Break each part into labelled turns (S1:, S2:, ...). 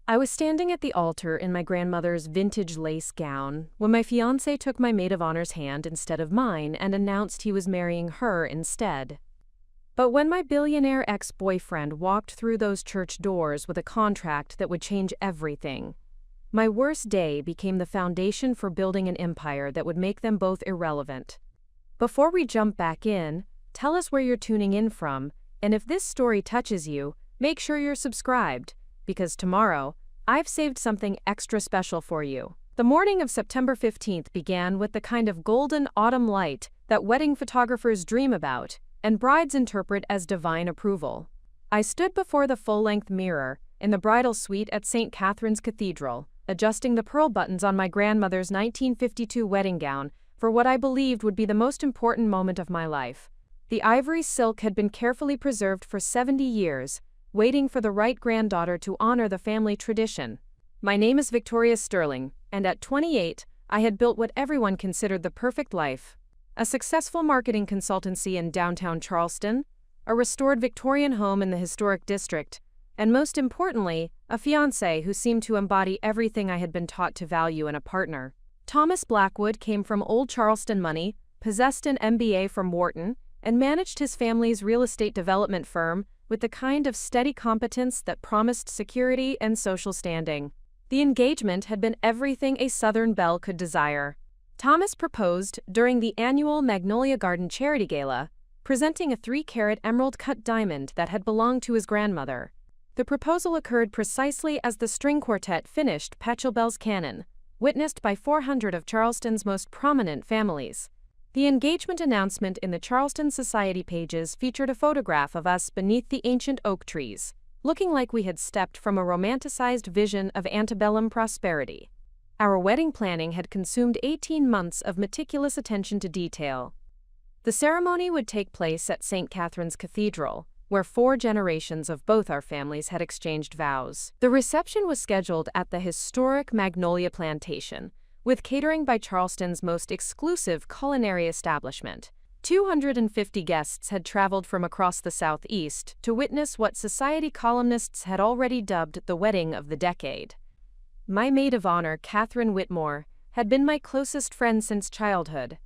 S1: I was standing at the altar in my grandmother's vintage lace gown when my fiancé took my maid of honor's hand instead of mine and announced he was marrying her instead. But when my billionaire ex-boyfriend walked through those church doors with a contract that would change everything, my worst day became the foundation for building an empire that would make them both irrelevant. Before we jump back in, tell us where you're tuning in from, and if this story touches you, make sure you're subscribed, because tomorrow, I've saved something extra special for you. The morning of September 15th began with the kind of golden autumn light that wedding photographers dream about, and brides interpret as divine approval. I stood before the full-length mirror in the bridal suite at St. Catherine's Cathedral, adjusting the pearl buttons on my grandmother's 1952 wedding gown for what I believed would be the most important moment of my life. The ivory silk had been carefully preserved for 70 years, waiting for the right granddaughter to honor the family tradition. My name is Victoria Sterling, and at 28, I had built what everyone considered the perfect life. A successful marketing consultancy in downtown Charleston, a restored Victorian home in the historic district, and most importantly, a fiancé who seemed to embody everything I had been taught to value in a partner. Thomas Blackwood came from old Charleston money, possessed an MBA from Wharton, and managed his family's real estate development firm with the kind of steady competence that promised security and social standing. The engagement had been everything a Southern belle could desire. Thomas proposed during the annual Magnolia Garden Charity Gala, presenting a 3-carat emerald-cut diamond that had belonged to his grandmother. The proposal occurred precisely as the string quartet finished Pachelbel's Canon, witnessed by 400 of Charleston's most prominent families. The engagement announcement in the Charleston Society pages featured a photograph of us beneath the ancient oak trees, looking like we had stepped from a romanticized vision of antebellum prosperity. Our wedding planning had consumed 18 months of meticulous attention to detail. The ceremony would take place at St. Catherine's Cathedral, where 4 generations of both our families had exchanged vows. The reception was scheduled at the historic Magnolia Plantation, with catering by Charleston's most exclusive culinary establishment. 250 guests had traveled from across the Southeast to witness what society columnists had already dubbed the wedding of the decade. My maid of honor, Catherine Whitmore, had been my closest friend since childhood.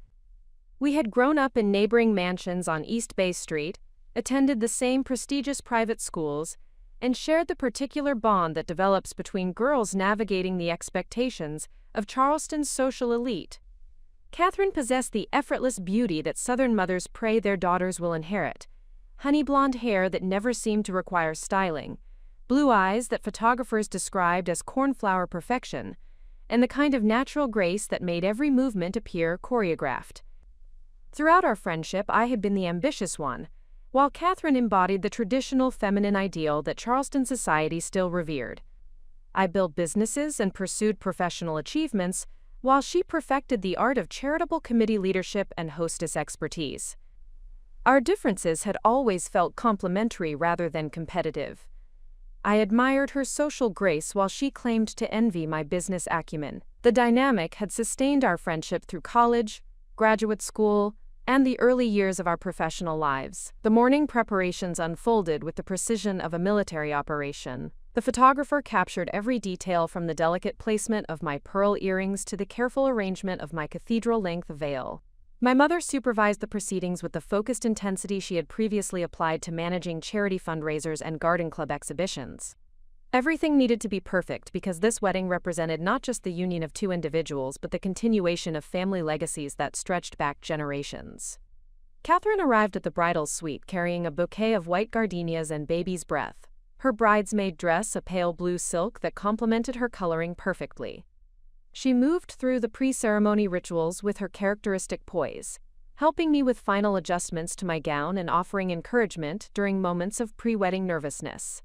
S1: We had grown up in neighboring mansions on East Bay Street, attended the same prestigious private schools, and shared the particular bond that develops between girls navigating the expectations of Charleston's social elite. Catherine possessed the effortless beauty that Southern mothers pray their daughters will inherit, honey blonde hair that never seemed to require styling, blue eyes that photographers described as cornflower perfection, and the kind of natural grace that made every movement appear choreographed. Throughout our friendship, I had been the ambitious one, while Catherine embodied the traditional feminine ideal that Charleston society still revered. I built businesses and pursued professional achievements, while she perfected the art of charitable committee leadership and hostess expertise. Our differences had always felt complementary rather than competitive. I admired her social grace while she claimed to envy my business acumen. The dynamic had sustained our friendship through college, graduate school, and the early years of our professional lives. The morning preparations unfolded with the precision of a military operation. The photographer captured every detail from the delicate placement of my pearl earrings to the careful arrangement of my cathedral-length veil. My mother supervised the proceedings with the focused intensity she had previously applied to managing charity fundraisers and garden club exhibitions. Everything needed to be perfect because this wedding represented not just the union of 2 individuals but the continuation of family legacies that stretched back generations. Catherine arrived at the bridal suite carrying a bouquet of white gardenias and baby's breath, her bridesmaid dress a pale blue silk that complemented her coloring perfectly. She moved through the pre-ceremony rituals with her characteristic poise, helping me with final adjustments to my gown and offering encouragement during moments of pre-wedding nervousness.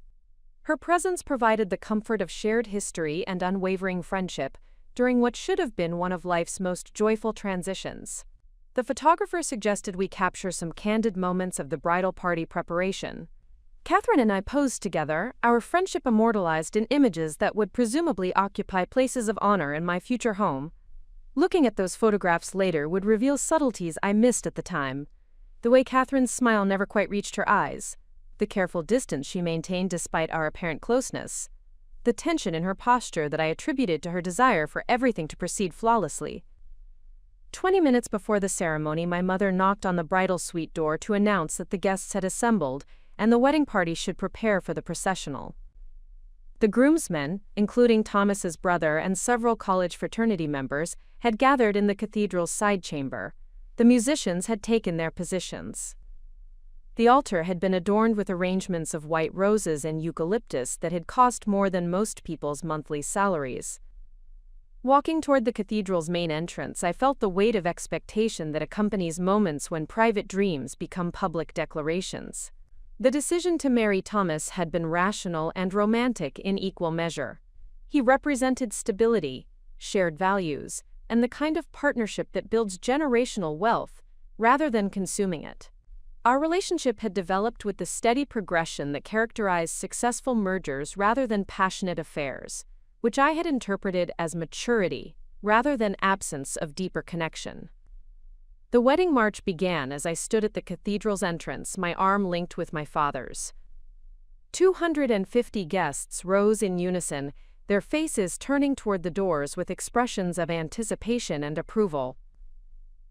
S1: Her presence provided the comfort of shared history and unwavering friendship during what should have been one of life's most joyful transitions. The photographer suggested we capture some candid moments of the bridal party preparation. Catherine and I posed together, our friendship immortalized in images that would presumably occupy places of honor in my future home. Looking at those photographs later would reveal subtleties I missed at the time. The way Catherine's smile never quite reached her eyes, the careful distance she maintained despite our apparent closeness, the tension in her posture that I attributed to her desire for everything to proceed flawlessly. 20 minutes before the ceremony, my mother knocked on the bridal suite door to announce that the guests had assembled and the wedding party should prepare for the processional. The groomsmen, including Thomas's brother and several college fraternity members, had gathered in the cathedral's side chamber. The musicians had taken their positions. The altar had been adorned with arrangements of white roses and eucalyptus that had cost more than most people's monthly salaries. Walking toward the cathedral's main entrance, I felt the weight of expectation that accompanies moments when private dreams become public declarations. The decision to marry Thomas had been rational and romantic in equal measure. He represented stability, shared values, and the kind of partnership that builds generational wealth, rather than consuming it. Our relationship had developed with the steady progression that characterized successful mergers rather than passionate affairs, which I had interpreted as maturity, rather than absence of deeper connection. The wedding march began as I stood at the cathedral's entrance, my arm linked with my father's. 250 guests rose in unison, their faces turning toward the doors with expressions of anticipation and approval.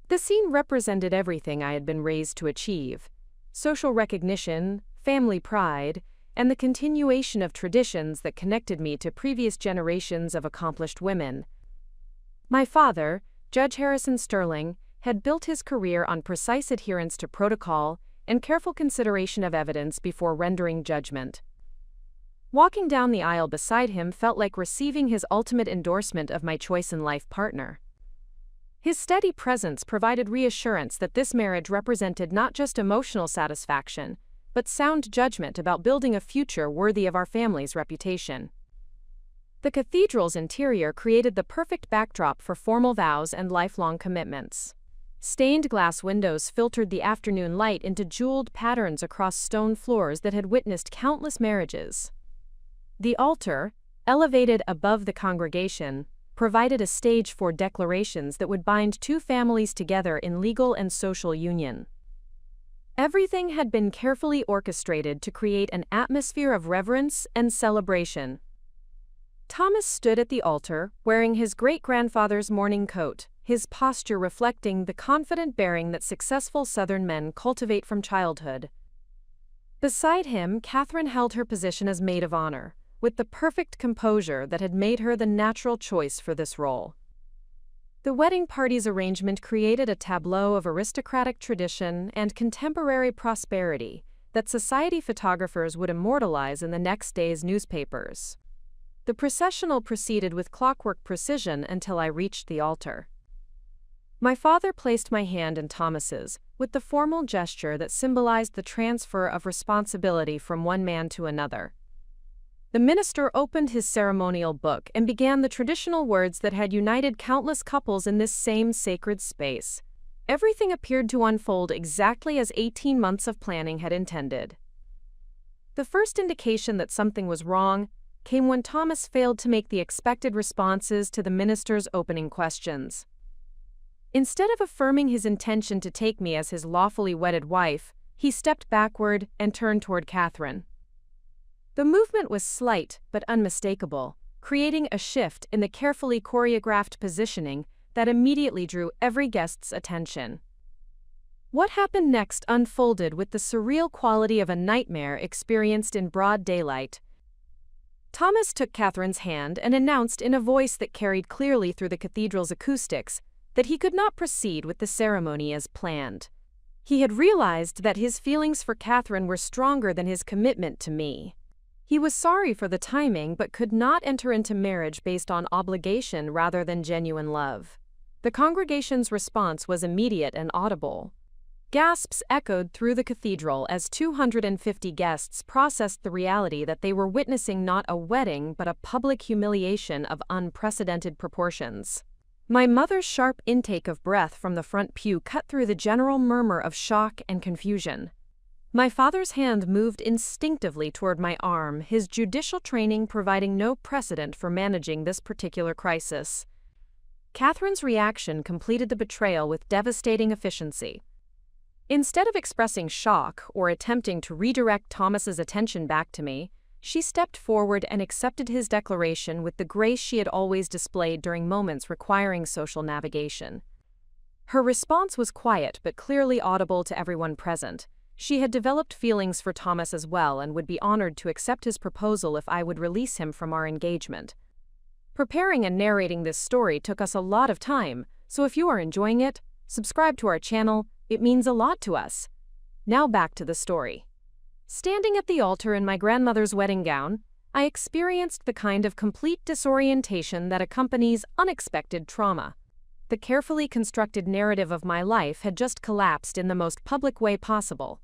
S1: The scene represented everything I had been raised to achieve: social recognition, family pride, and the continuation of traditions that connected me to previous generations of accomplished women. My father, Judge Harrison Sterling, had built his career on precise adherence to protocol and careful consideration of evidence before rendering judgment. Walking down the aisle beside him felt like receiving his ultimate endorsement of my choice in life partner. His steady presence provided reassurance that this marriage represented not just emotional satisfaction, but sound judgment about building a future worthy of our family's reputation. The cathedral's interior created the perfect backdrop for formal vows and lifelong commitments. Stained glass windows filtered the afternoon light into jeweled patterns across stone floors that had witnessed countless marriages. The altar, elevated above the congregation, provided a stage for declarations that would bind two families together in legal and social union. Everything had been carefully orchestrated to create an atmosphere of reverence and celebration. Thomas stood at the altar, wearing his great-grandfather's mourning coat, his posture reflecting the confident bearing that successful Southern men cultivate from childhood. Beside him, Catherine held her position as maid of honor, with the perfect composure that had made her the natural choice for this role. The wedding party's arrangement created a tableau of aristocratic tradition and contemporary prosperity that society photographers would immortalize in the next day's newspapers. The processional proceeded with clockwork precision until I reached the altar. My father placed my hand in Thomas's, with the formal gesture that symbolized the transfer of responsibility from one man to another. The minister opened his ceremonial book and began the traditional words that had united countless couples in this same sacred space. Everything appeared to unfold exactly as 18 months of planning had intended. The first indication that something was wrong came when Thomas failed to make the expected responses to the minister's opening questions. Instead of affirming his intention to take me as his lawfully wedded wife, he stepped backward and turned toward Catherine. The movement was slight but unmistakable, creating a shift in the carefully choreographed positioning that immediately drew every guest's attention. What happened next unfolded with the surreal quality of a nightmare experienced in broad daylight. Thomas took Catherine's hand and announced in a voice that carried clearly through the cathedral's acoustics that he could not proceed with the ceremony as planned. He had realized that his feelings for Catherine were stronger than his commitment to me. He was sorry for the timing but could not enter into marriage based on obligation rather than genuine love. The congregation's response was immediate and audible. Gasps echoed through the cathedral as 250 guests processed the reality that they were witnessing not a wedding but a public humiliation of unprecedented proportions. My mother's sharp intake of breath from the front pew cut through the general murmur of shock and confusion. My father's hand moved instinctively toward my arm, his judicial training providing no precedent for managing this particular crisis. Catherine's reaction completed the betrayal with devastating efficiency. Instead of expressing shock or attempting to redirect Thomas's attention back to me, She stepped forward and accepted his declaration with the grace she had always displayed during moments requiring social navigation. Her response was quiet but clearly audible to everyone present. She had developed feelings for Thomas as well and would be honored to accept his proposal if I would release him from our engagement. Preparing and narrating this story took us a lot of time, so if you are enjoying it, subscribe to our channel, it means a lot to us. Now back to the story. Standing at the altar in my grandmother's wedding gown, I experienced the kind of complete disorientation that accompanies unexpected trauma. The carefully constructed narrative of my life had just collapsed in the most public way possible.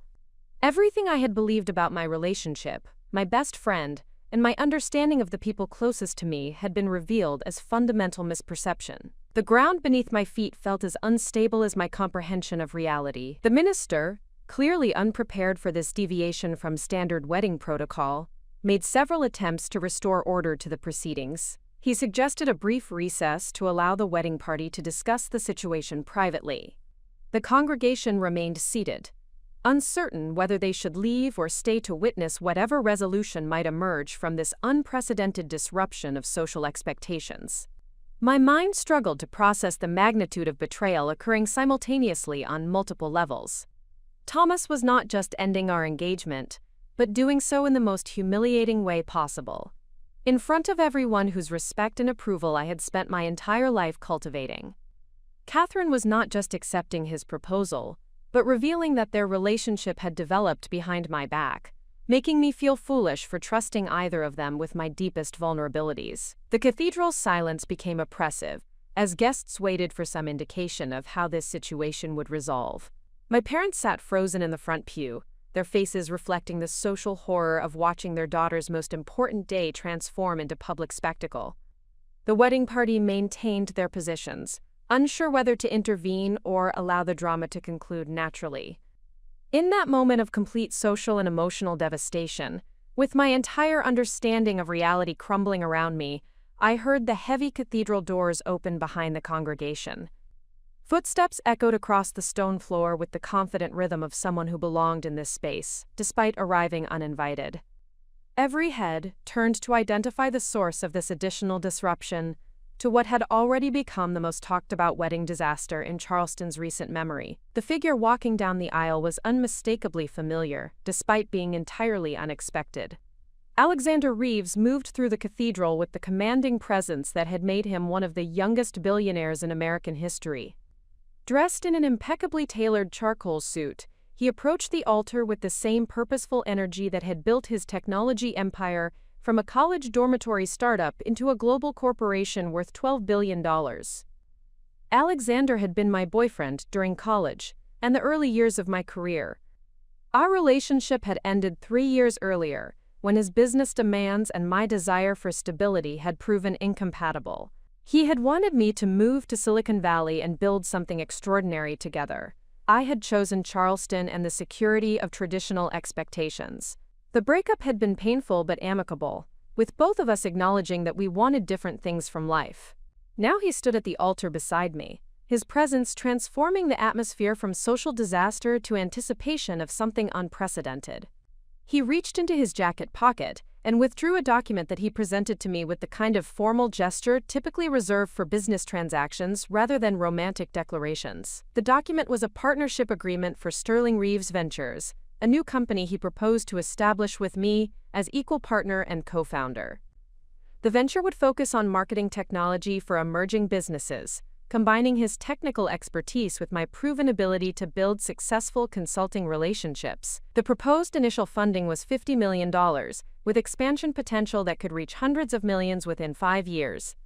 S1: Everything I had believed about my relationship, my best friend, and my understanding of the people closest to me had been revealed as fundamental misperception. The ground beneath my feet felt as unstable as my comprehension of reality. The minister, clearly unprepared for this deviation from standard wedding protocol, made several attempts to restore order to the proceedings. He suggested a brief recess to allow the wedding party to discuss the situation privately. The congregation remained seated, uncertain whether they should leave or stay to witness whatever resolution might emerge from this unprecedented disruption of social expectations. My mind struggled to process the magnitude of betrayal occurring simultaneously on multiple levels. Thomas was not just ending our engagement, but doing so in the most humiliating way possible, in front of everyone whose respect and approval I had spent my entire life cultivating. Catherine was not just accepting his proposal, but revealing that their relationship had developed behind my back, making me feel foolish for trusting either of them with my deepest vulnerabilities. The cathedral's silence became oppressive, as guests waited for some indication of how this situation would resolve. My parents sat frozen in the front pew, their faces reflecting the social horror of watching their daughter's most important day transform into public spectacle. The wedding party maintained their positions, unsure whether to intervene or allow the drama to conclude naturally. In that moment of complete social and emotional devastation, with my entire understanding of reality crumbling around me, I heard the heavy cathedral doors open behind the congregation. Footsteps echoed across the stone floor with the confident rhythm of someone who belonged in this space, despite arriving uninvited. Every head turned to identify the source of this additional disruption to what had already become the most talked-about wedding disaster in Charleston's recent memory. The figure walking down the aisle was unmistakably familiar, despite being entirely unexpected. Alexander Reeves moved through the cathedral with the commanding presence that had made him one of the youngest billionaires in American history. Dressed in an impeccably tailored charcoal suit, he approached the altar with the same purposeful energy that had built his technology empire from a college dormitory startup into a global corporation worth $12 billion. Alexander had been my boyfriend during college and the early years of my career. Our relationship had ended 3 years earlier, when his business demands and my desire for stability had proven incompatible. He had wanted me to move to Silicon Valley and build something extraordinary together. I had chosen Charleston and the security of traditional expectations. The breakup had been painful but amicable, with both of us acknowledging that we wanted different things from life. Now he stood at the altar beside me, his presence transforming the atmosphere from social disaster to anticipation of something unprecedented. He reached into his jacket pocket and withdrew a document that he presented to me with the kind of formal gesture typically reserved for business transactions rather than romantic declarations. The document was a partnership agreement for Sterling Reeves Ventures, a new company he proposed to establish with me as equal partner and co-founder. The venture would focus on marketing technology for emerging businesses, combining his technical expertise with my proven ability to build successful consulting relationships. The proposed initial funding was $50 million, with expansion potential that could reach hundreds of millions within 5 years.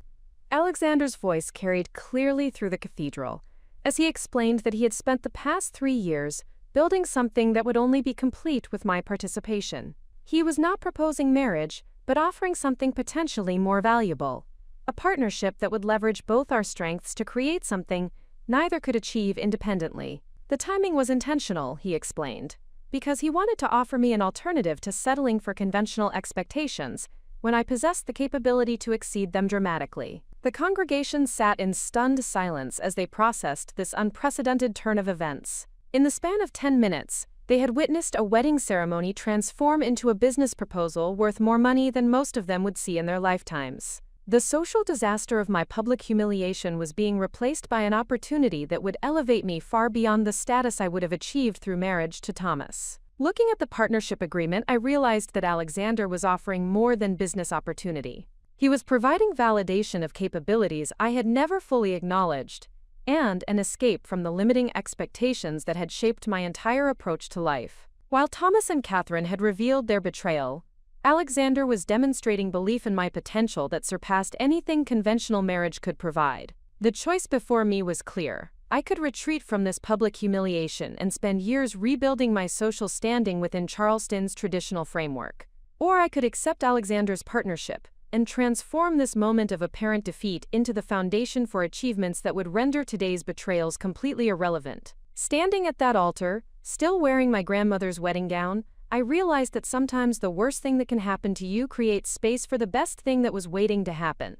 S1: Alexander's voice carried clearly through the cathedral, as he explained that he had spent the past 3 years building something that would only be complete with my participation. He was not proposing marriage, but offering something potentially more valuable. A partnership that would leverage both our strengths to create something neither could achieve independently. The timing was intentional, he explained, because he wanted to offer me an alternative to settling for conventional expectations when I possessed the capability to exceed them dramatically. The congregation sat in stunned silence as they processed this unprecedented turn of events. In the span of 10 minutes, They had witnessed a wedding ceremony transform into a business proposal worth more money than most of them would see in their lifetimes. The social disaster of my public humiliation was being replaced by an opportunity that would elevate me far beyond the status I would have achieved through marriage to Thomas. Looking at the partnership agreement, I realized that Alexander was offering more than business opportunity. He was providing validation of capabilities I had never fully acknowledged, and an escape from the limiting expectations that had shaped my entire approach to life. While Thomas and Catherine had revealed their betrayal, Alexander was demonstrating belief in my potential that surpassed anything conventional marriage could provide. The choice before me was clear. I could retreat from this public humiliation and spend years rebuilding my social standing within Charleston's traditional framework. Or I could accept Alexander's partnership and transform this moment of apparent defeat into the foundation for achievements that would render today's betrayals completely irrelevant. Standing at that altar, still wearing my grandmother's wedding gown, I realized that sometimes the worst thing that can happen to you creates space for the best thing that was waiting to happen.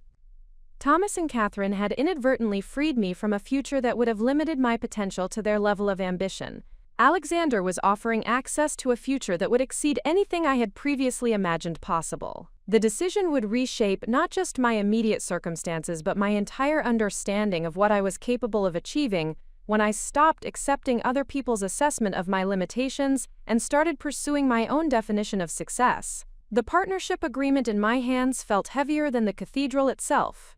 S1: Thomas and Catherine had inadvertently freed me from a future that would have limited my potential to their level of ambition. Alexander was offering access to a future that would exceed anything I had previously imagined possible. The decision would reshape not just my immediate circumstances but my entire understanding of what I was capable of achieving when I stopped accepting other people's assessment of my limitations and started pursuing my own definition of success. The partnership agreement in my hands felt heavier than the cathedral itself.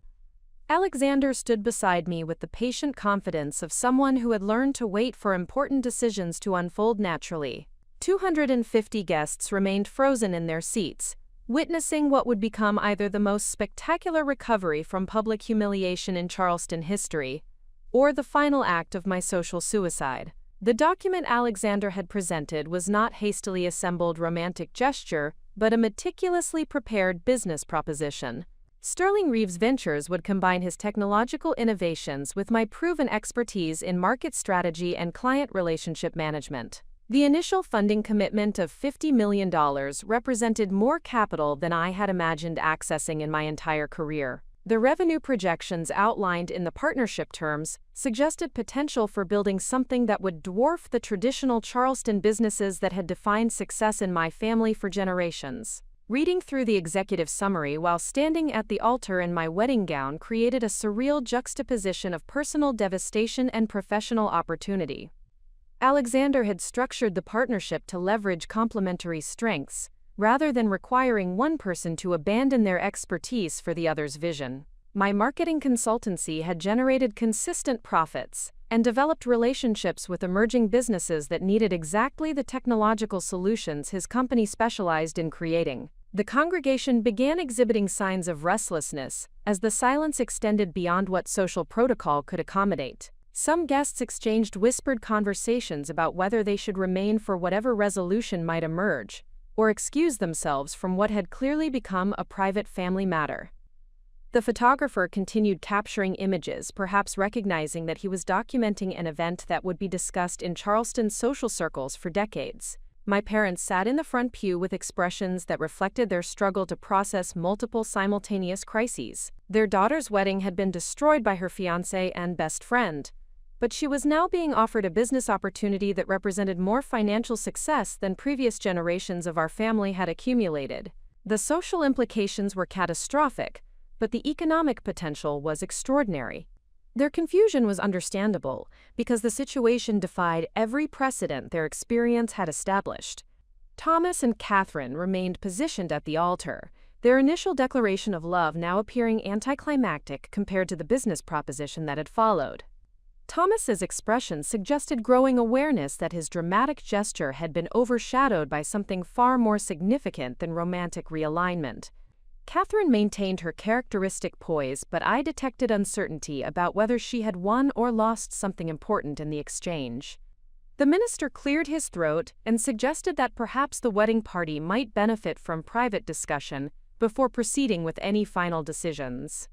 S1: Alexander stood beside me with the patient confidence of someone who had learned to wait for important decisions to unfold naturally. 250 guests remained frozen in their seats, witnessing what would become either the most spectacular recovery from public humiliation in Charleston history, or the final act of my social suicide. The document Alexander had presented was not hastily assembled romantic gesture, but a meticulously prepared business proposition. Sterling Reeves Ventures would combine his technological innovations with my proven expertise in market strategy and client relationship management. The initial funding commitment of $50 million represented more capital than I had imagined accessing in my entire career. The revenue projections outlined in the partnership terms suggested potential for building something that would dwarf the traditional Charleston businesses that had defined success in my family for generations. Reading through the executive summary while standing at the altar in my wedding gown created a surreal juxtaposition of personal devastation and professional opportunity. Alexander had structured the partnership to leverage complementary strengths, rather than requiring one person to abandon their expertise for the other's vision. My marketing consultancy had generated consistent profits and developed relationships with emerging businesses that needed exactly the technological solutions his company specialized in creating. The congregation began exhibiting signs of restlessness as the silence extended beyond what social protocol could accommodate. Some guests exchanged whispered conversations about whether they should remain for whatever resolution might emerge, or excuse themselves from what had clearly become a private family matter. The photographer continued capturing images, perhaps recognizing that he was documenting an event that would be discussed in Charleston's social circles for decades. My parents sat in the front pew with expressions that reflected their struggle to process multiple simultaneous crises. Their daughter's wedding had been destroyed by her fiancé and best friend, but she was now being offered a business opportunity that represented more financial success than previous generations of our family had accumulated. The social implications were catastrophic, but the economic potential was extraordinary. Their confusion was understandable, because the situation defied every precedent their experience had established. Thomas and Catherine remained positioned at the altar, their initial declaration of love now appearing anticlimactic compared to the business proposition that had followed. Thomas's expression suggested growing awareness that his dramatic gesture had been overshadowed by something far more significant than romantic realignment. Catherine maintained her characteristic poise, but I detected uncertainty about whether she had won or lost something important in the exchange. The minister cleared his throat and suggested that perhaps the wedding party might benefit from private discussion before proceeding with any final decisions.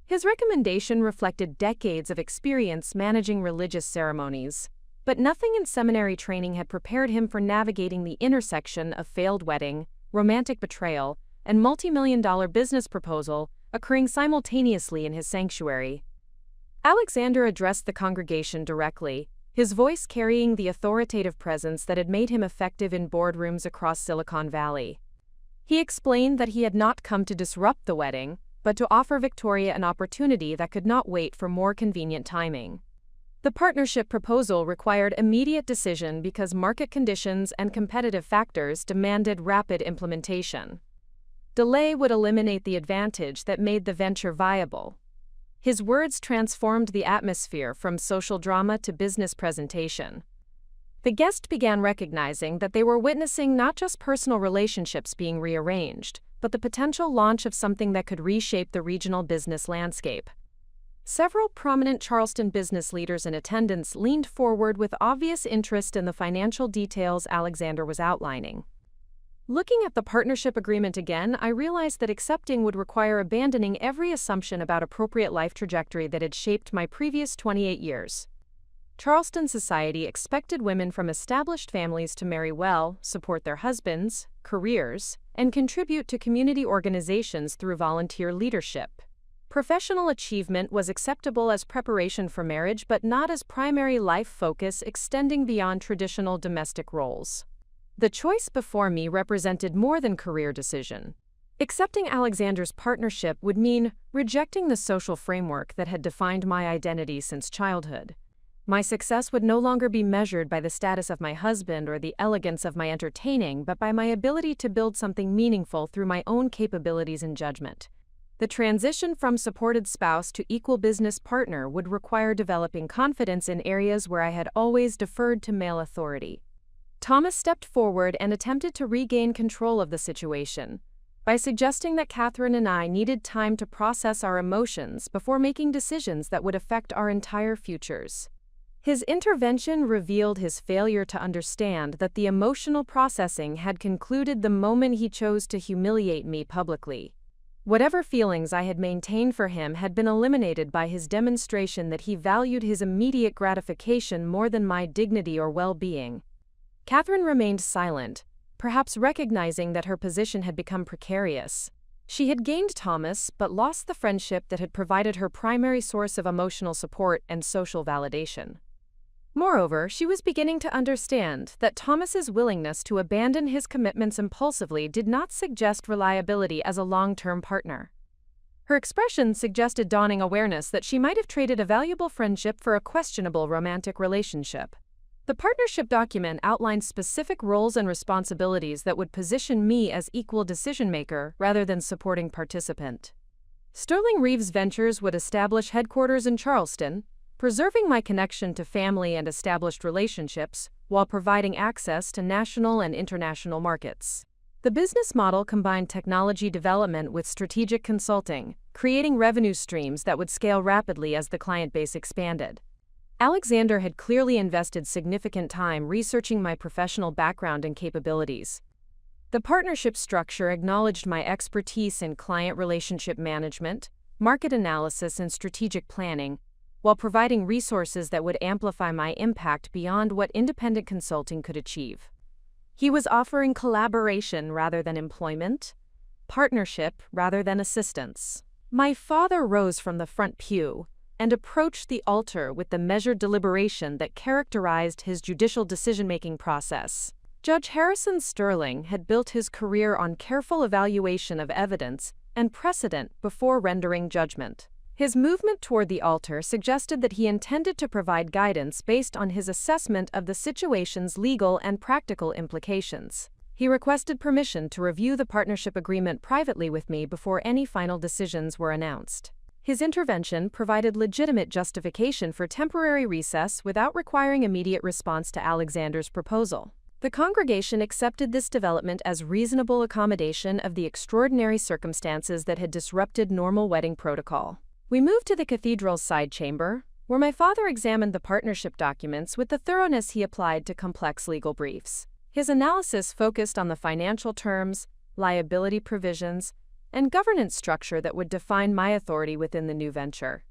S1: His recommendation reflected decades of experience managing religious ceremonies, but nothing in seminary training had prepared him for navigating the intersection of failed wedding, romantic betrayal, and multi-million-dollar business proposal occurring simultaneously in his sanctuary. Alexander addressed the congregation directly, his voice carrying the authoritative presence that had made him effective in boardrooms across Silicon Valley. He explained that he had not come to disrupt the wedding, but to offer Victoria an opportunity that could not wait for more convenient timing. The partnership proposal required immediate decision because market conditions and competitive factors demanded rapid implementation. Delay would eliminate the advantage that made the venture viable. His words transformed the atmosphere from social drama to business presentation. The guests began recognizing that they were witnessing not just personal relationships being rearranged, but the potential launch of something that could reshape the regional business landscape. Several prominent Charleston business leaders in attendance leaned forward with obvious interest in the financial details Alexander was outlining. Looking at the partnership agreement again, I realized that accepting would require abandoning every assumption about appropriate life trajectory that had shaped my previous 28 years. Charleston society expected women from established families to marry well, support their husbands, careers, and contribute to community organizations through volunteer leadership. Professional achievement was acceptable as preparation for marriage, but not as primary life focus extending beyond traditional domestic roles. The choice before me represented more than career decision. Accepting Alexander's partnership would mean rejecting the social framework that had defined my identity since childhood. My success would no longer be measured by the status of my husband or the elegance of my entertaining, but by my ability to build something meaningful through my own capabilities and judgment. The transition from supported spouse to equal business partner would require developing confidence in areas where I had always deferred to male authority. Thomas stepped forward and attempted to regain control of the situation by suggesting that Catherine and I needed time to process our emotions before making decisions that would affect our entire futures. His intervention revealed his failure to understand that the emotional processing had concluded the moment he chose to humiliate me publicly. Whatever feelings I had maintained for him had been eliminated by his demonstration that he valued his immediate gratification more than my dignity or well-being. Catherine remained silent, perhaps recognizing that her position had become precarious. She had gained Thomas, but lost the friendship that had provided her primary source of emotional support and social validation. Moreover, she was beginning to understand that Thomas's willingness to abandon his commitments impulsively did not suggest reliability as a long-term partner. Her expression suggested dawning awareness that she might have traded a valuable friendship for a questionable romantic relationship. The partnership document outlined specific roles and responsibilities that would position me as equal decision-maker rather than supporting participant. Sterling Reeves Ventures would establish headquarters in Charleston, preserving my connection to family and established relationships while providing access to national and international markets. The business model combined technology development with strategic consulting, creating revenue streams that would scale rapidly as the client base expanded. Alexander had clearly invested significant time researching my professional background and capabilities. The partnership structure acknowledged my expertise in client relationship management, market analysis, and strategic planning, while providing resources that would amplify my impact beyond what independent consulting could achieve. He was offering collaboration rather than employment, partnership rather than assistance. My father rose from the front pew and approached the altar with the measured deliberation that characterized his judicial decision-making process. Judge Harrison Sterling had built his career on careful evaluation of evidence and precedent before rendering judgment. His movement toward the altar suggested that he intended to provide guidance based on his assessment of the situation's legal and practical implications. He requested permission to review the partnership agreement privately with me before any final decisions were announced. His intervention provided legitimate justification for temporary recess without requiring immediate response to Alexander's proposal. The congregation accepted this development as reasonable accommodation of the extraordinary circumstances that had disrupted normal wedding protocol. We moved to the cathedral's side chamber, where my father examined the partnership documents with the thoroughness he applied to complex legal briefs. His analysis focused on the financial terms, liability provisions, and governance structure that would define my authority within the new venture.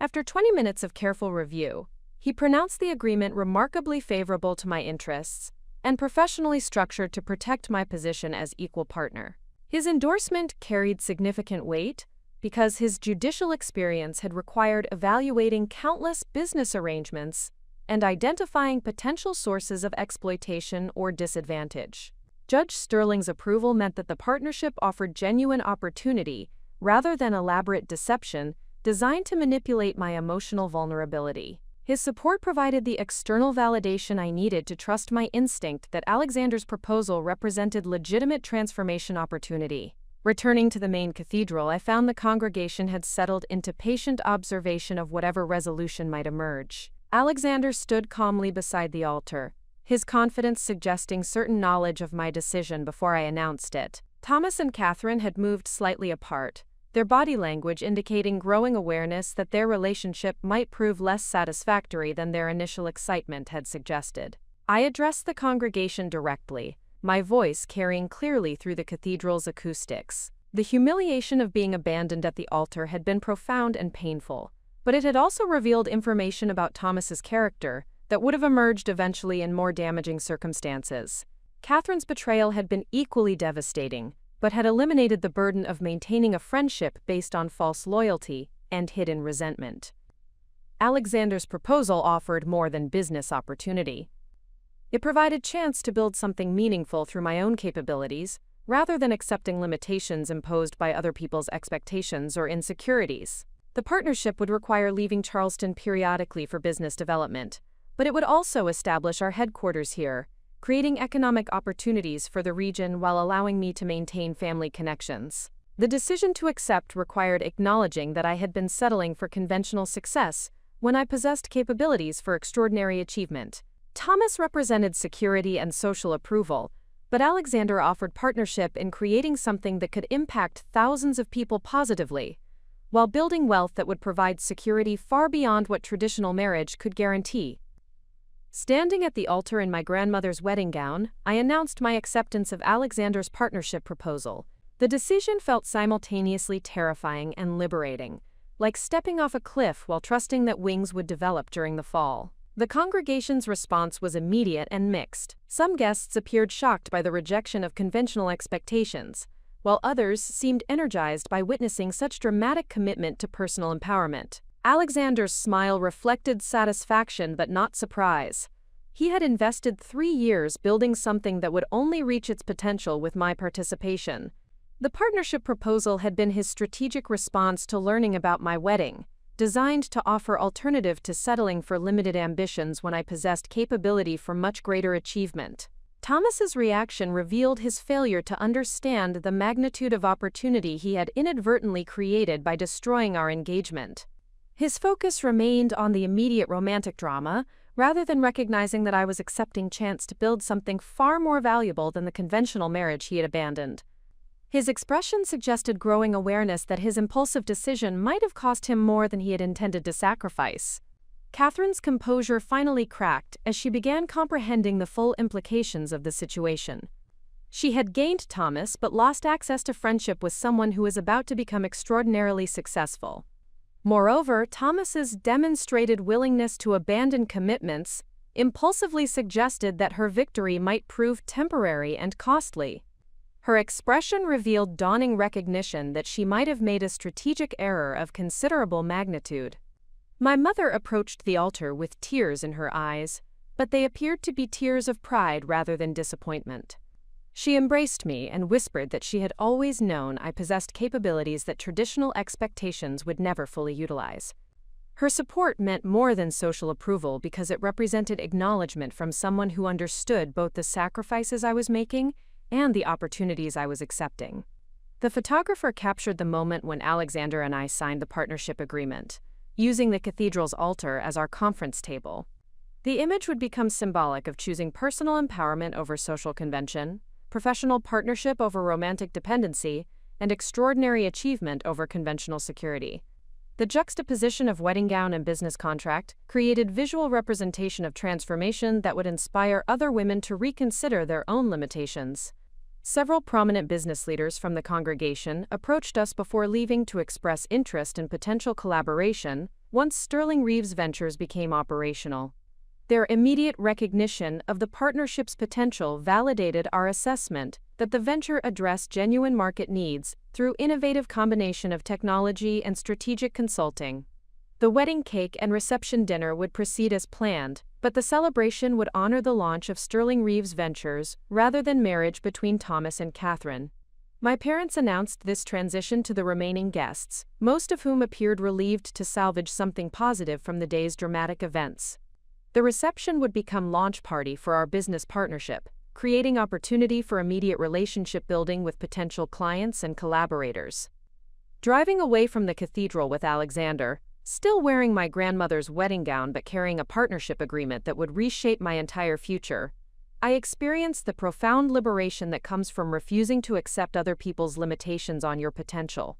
S1: After 20 minutes of careful review, he pronounced the agreement remarkably favorable to my interests and professionally structured to protect my position as equal partner. His endorsement carried significant weight because his judicial experience had required evaluating countless business arrangements and identifying potential sources of exploitation or disadvantage. Judge Sterling's approval meant that the partnership offered genuine opportunity, rather than elaborate deception designed to manipulate my emotional vulnerability. His support provided the external validation I needed to trust my instinct that Alexander's proposal represented legitimate transformation opportunity. Returning to the main cathedral, I found the congregation had settled into patient observation of whatever resolution might emerge. Alexander stood calmly beside the altar, his confidence suggesting certain knowledge of my decision before I announced it. Thomas and Catherine had moved slightly apart, their body language indicating growing awareness that their relationship might prove less satisfactory than their initial excitement had suggested. I addressed the congregation directly, my voice carrying clearly through the cathedral's acoustics. The humiliation of being abandoned at the altar had been profound and painful, but it had also revealed information about Thomas's character that would have emerged eventually in more damaging circumstances. Catherine's betrayal had been equally devastating, but had eliminated the burden of maintaining a friendship based on false loyalty and hidden resentment. Alexander's proposal offered more than business opportunity. It provided chance to build something meaningful through my own capabilities, rather than accepting limitations imposed by other people's expectations or insecurities. The partnership would require leaving Charleston periodically for business development, but it would also establish our headquarters here, creating economic opportunities for the region while allowing me to maintain family connections. The decision to accept required acknowledging that I had been settling for conventional success when I possessed capabilities for extraordinary achievement. Thomas represented security and social approval, but Alexander offered partnership in creating something that could impact thousands of people positively, while building wealth that would provide security far beyond what traditional marriage could guarantee. Standing at the altar in my grandmother's wedding gown, I announced my acceptance of Alexander's partnership proposal. The decision felt simultaneously terrifying and liberating, like stepping off a cliff while trusting that wings would develop during the fall. The congregation's response was immediate and mixed. Some guests appeared shocked by the rejection of conventional expectations, while others seemed energized by witnessing such dramatic commitment to personal empowerment. Alexander's smile reflected satisfaction but not surprise. He had invested 3 years building something that would only reach its potential with my participation. The partnership proposal had been his strategic response to learning about my wedding, designed to offer alternative to settling for limited ambitions when I possessed capability for much greater achievement. Thomas's reaction revealed his failure to understand the magnitude of opportunity he had inadvertently created by destroying our engagement. His focus remained on the immediate romantic drama, rather than recognizing that I was accepting chance to build something far more valuable than the conventional marriage he had abandoned. His expression suggested growing awareness that his impulsive decision might have cost him more than he had intended to sacrifice. Catherine's composure finally cracked as she began comprehending the full implications of the situation. She had gained Thomas but lost access to friendship with someone who was about to become extraordinarily successful. Moreover, Thomas's demonstrated willingness to abandon commitments impulsively suggested that her victory might prove temporary and costly. Her expression revealed dawning recognition that she might have made a strategic error of considerable magnitude. My mother approached the altar with tears in her eyes, but they appeared to be tears of pride rather than disappointment. She embraced me and whispered that she had always known I possessed capabilities that traditional expectations would never fully utilize. Her support meant more than social approval because it represented acknowledgement from someone who understood both the sacrifices I was making and the opportunities I was accepting. The photographer captured the moment when Alexander and I signed the partnership agreement, using the cathedral's altar as our conference table. The image would become symbolic of choosing personal empowerment over social convention, professional partnership over romantic dependency, and extraordinary achievement over conventional security. The juxtaposition of wedding gown and business contract created visual representation of transformation that would inspire other women to reconsider their own limitations. Several prominent business leaders from the congregation approached us before leaving to express interest in potential collaboration once Sterling Reeves Ventures became operational. Their immediate recognition of the partnership's potential validated our assessment that the venture addressed genuine market needs through innovative combination of technology and strategic consulting. The wedding cake and reception dinner would proceed as planned, but the celebration would honor the launch of Sterling Reeves Ventures rather than marriage between Thomas and Catherine. My parents announced this transition to the remaining guests, most of whom appeared relieved to salvage something positive from the day's dramatic events. The reception would become launch party for our business partnership, creating opportunity for immediate relationship building with potential clients and collaborators. Driving away from the cathedral with Alexander, still wearing my grandmother's wedding gown but carrying a partnership agreement that would reshape my entire future, I experienced the profound liberation that comes from refusing to accept other people's limitations on your potential.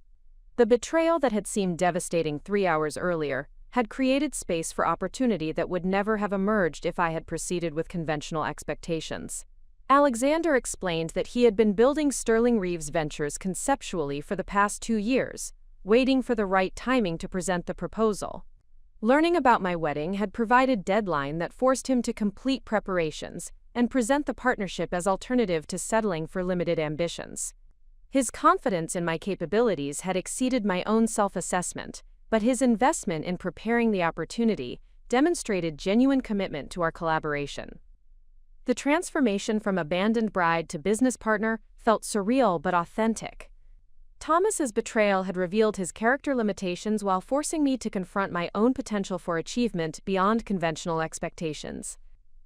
S1: The betrayal that had seemed devastating 3 hours earlier had created space for opportunity that would never have emerged if I had proceeded with conventional expectations. Alexander explained that he had been building Sterling Reeves Ventures conceptually for the past 2 years, waiting for the right timing to present the proposal. Learning about my wedding had provided a deadline that forced him to complete preparations and present the partnership as alternative to settling for limited ambitions. His confidence in my capabilities had exceeded my own self-assessment, but his investment in preparing the opportunity demonstrated genuine commitment to our collaboration. The transformation from abandoned bride to business partner felt surreal but authentic. Thomas's betrayal had revealed his character limitations while forcing me to confront my own potential for achievement beyond conventional expectations.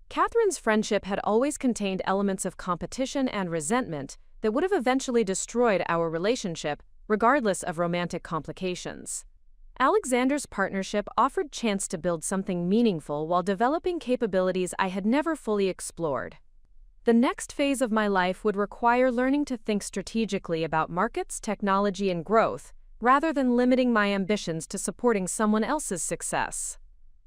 S1: Catherine's friendship had always contained elements of competition and resentment that would have eventually destroyed our relationship, regardless of romantic complications. Alexander's partnership offered chance to build something meaningful while developing capabilities I had never fully explored. The next phase of my life would require learning to think strategically about markets, technology, and growth, rather than limiting my ambitions to supporting someone else's success.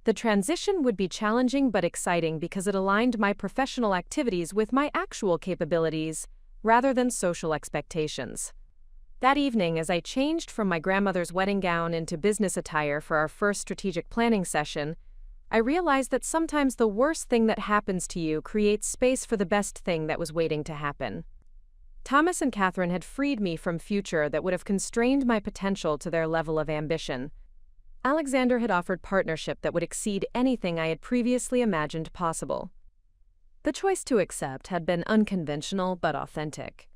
S1: The transition would be challenging but exciting because it aligned my professional activities with my actual capabilities, rather than social expectations. That evening, as I changed from my grandmother's wedding gown into business attire for our first strategic planning session, I realized that sometimes the worst thing that happens to you creates space for the best thing that was waiting to happen. Thomas and Catherine had freed me from future that would have constrained my potential to their level of ambition. Alexander had offered partnership that would exceed anything I had previously imagined possible. The choice to accept had been unconventional but authentic.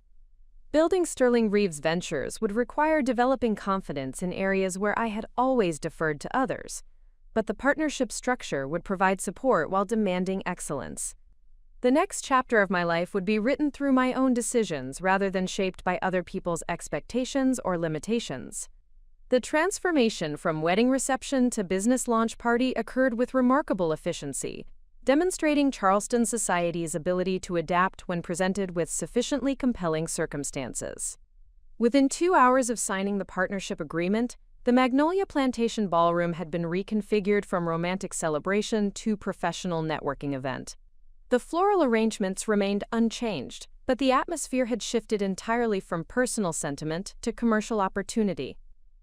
S1: Building Sterling Reeves Ventures would require developing confidence in areas where I had always deferred to others, but the partnership structure would provide support while demanding excellence. The next chapter of my life would be written through my own decisions rather than shaped by other people's expectations or limitations. The transformation from wedding reception to business launch party occurred with remarkable efficiency, demonstrating Charleston society's ability to adapt when presented with sufficiently compelling circumstances. Within 2 hours of signing the partnership agreement, the Magnolia Plantation Ballroom had been reconfigured from romantic celebration to professional networking event. The floral arrangements remained unchanged, but the atmosphere had shifted entirely from personal sentiment to commercial opportunity.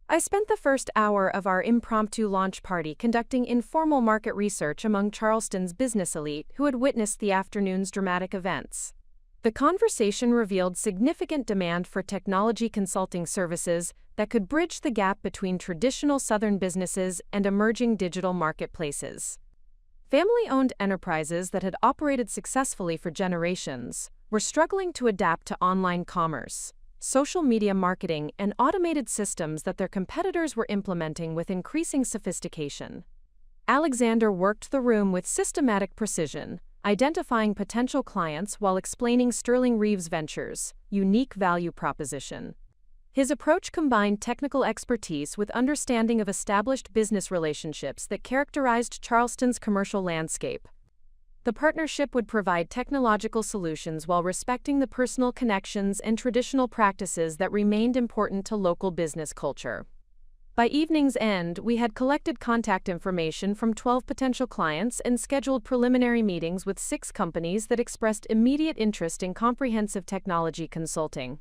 S1: I spent the first hour of our impromptu launch party conducting informal market research among Charleston's business elite who had witnessed the afternoon's dramatic events. The conversation revealed significant demand for technology consulting services that could bridge the gap between traditional Southern businesses and emerging digital marketplaces. Family-owned enterprises that had operated successfully for generations were struggling to adapt to online commerce, social media marketing, and automated systems that their competitors were implementing with increasing sophistication. Alexander worked the room with systematic precision, identifying potential clients while explaining Sterling Reeves Ventures' unique value proposition. His approach combined technical expertise with understanding of established business relationships that characterized Charleston's commercial landscape. The partnership would provide technological solutions while respecting the personal connections and traditional practices that remained important to local business culture. By evening's end, we had collected contact information from 12 potential clients and scheduled preliminary meetings with 6 companies that expressed immediate interest in comprehensive technology consulting.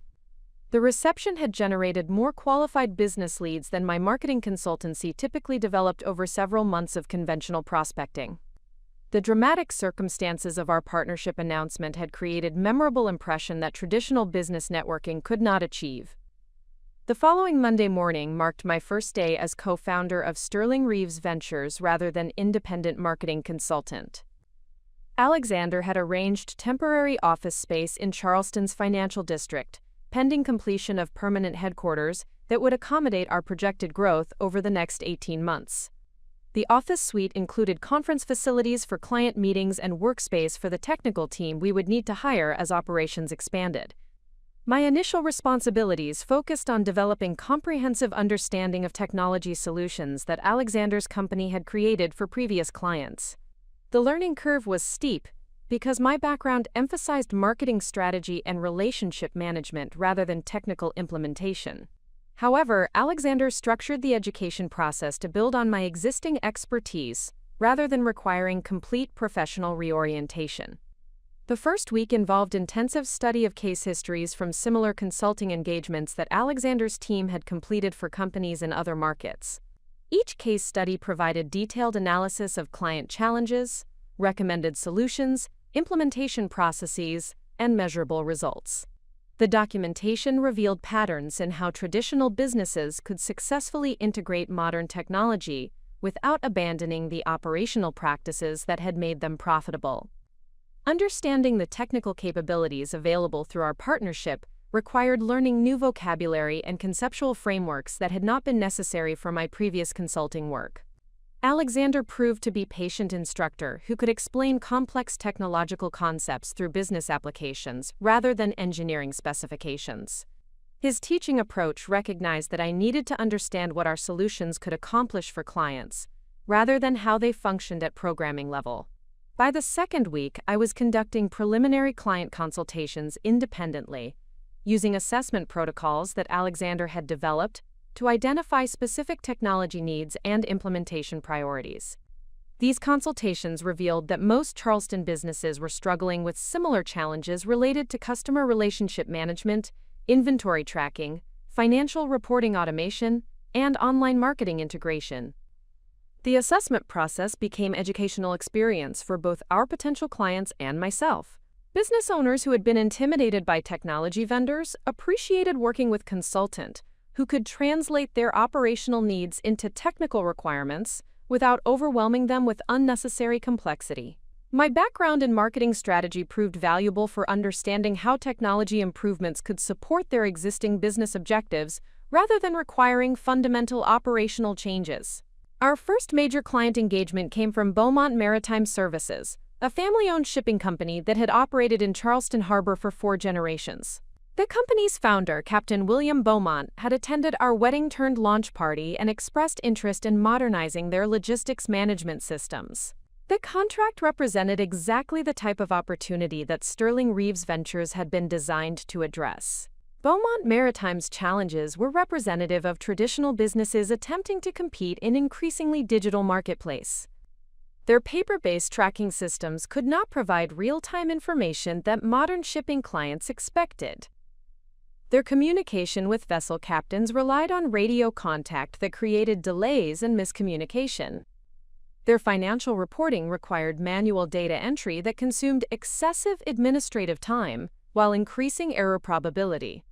S1: The reception had generated more qualified business leads than my marketing consultancy typically developed over several months of conventional prospecting. The dramatic circumstances of our partnership announcement had created memorable impression that traditional business networking could not achieve. The following Monday morning marked my first day as co-founder of Sterling Reeves Ventures rather than independent marketing consultant. Alexander had arranged temporary office space in Charleston's financial district, pending completion of permanent headquarters that would accommodate our projected growth over the next 18 months. The office suite included conference facilities for client meetings and workspace for the technical team we would need to hire as operations expanded. My initial responsibilities focused on developing comprehensive understanding of technology solutions that Alexander's company had created for previous clients. The learning curve was steep because my background emphasized marketing strategy and relationship management rather than technical implementation. However, Alexander structured the education process to build on my existing expertise rather than requiring complete professional reorientation. The first week involved intensive study of case histories from similar consulting engagements that Alexander's team had completed for companies in other markets. Each case study provided detailed analysis of client challenges, recommended solutions, implementation processes, and measurable results. The documentation revealed patterns in how traditional businesses could successfully integrate modern technology without abandoning the operational practices that had made them profitable. Understanding the technical capabilities available through our partnership required learning new vocabulary and conceptual frameworks that had not been necessary for my previous consulting work. Alexander proved to be a patient instructor who could explain complex technological concepts through business applications rather than engineering specifications. His teaching approach recognized that I needed to understand what our solutions could accomplish for clients, rather than how they functioned at programming level. By the second week, I was conducting preliminary client consultations independently, using assessment protocols that Alexander had developed to identify specific technology needs and implementation priorities. These consultations revealed that most Charleston businesses were struggling with similar challenges related to customer relationship management, inventory tracking, financial reporting automation, and online marketing integration. The assessment process became educational experience for both our potential clients and myself. Business owners who had been intimidated by technology vendors appreciated working with a consultant who could translate their operational needs into technical requirements without overwhelming them with unnecessary complexity. My background in marketing strategy proved valuable for understanding how technology improvements could support their existing business objectives rather than requiring fundamental operational changes. Our first major client engagement came from Beaumont Maritime Services, a family-owned shipping company that had operated in Charleston Harbor for 4 generations. The company's founder, Captain William Beaumont, had attended our wedding-turned-launch party and expressed interest in modernizing their logistics management systems. The contract represented exactly the type of opportunity that Sterling Reeves Ventures had been designed to address. Beaumont Maritime's challenges were representative of traditional businesses attempting to compete in an increasingly digital marketplace. Their paper-based tracking systems could not provide real-time information that modern shipping clients expected. Their communication with vessel captains relied on radio contact that created delays and miscommunication. Their financial reporting required manual data entry that consumed excessive administrative time while increasing error probability.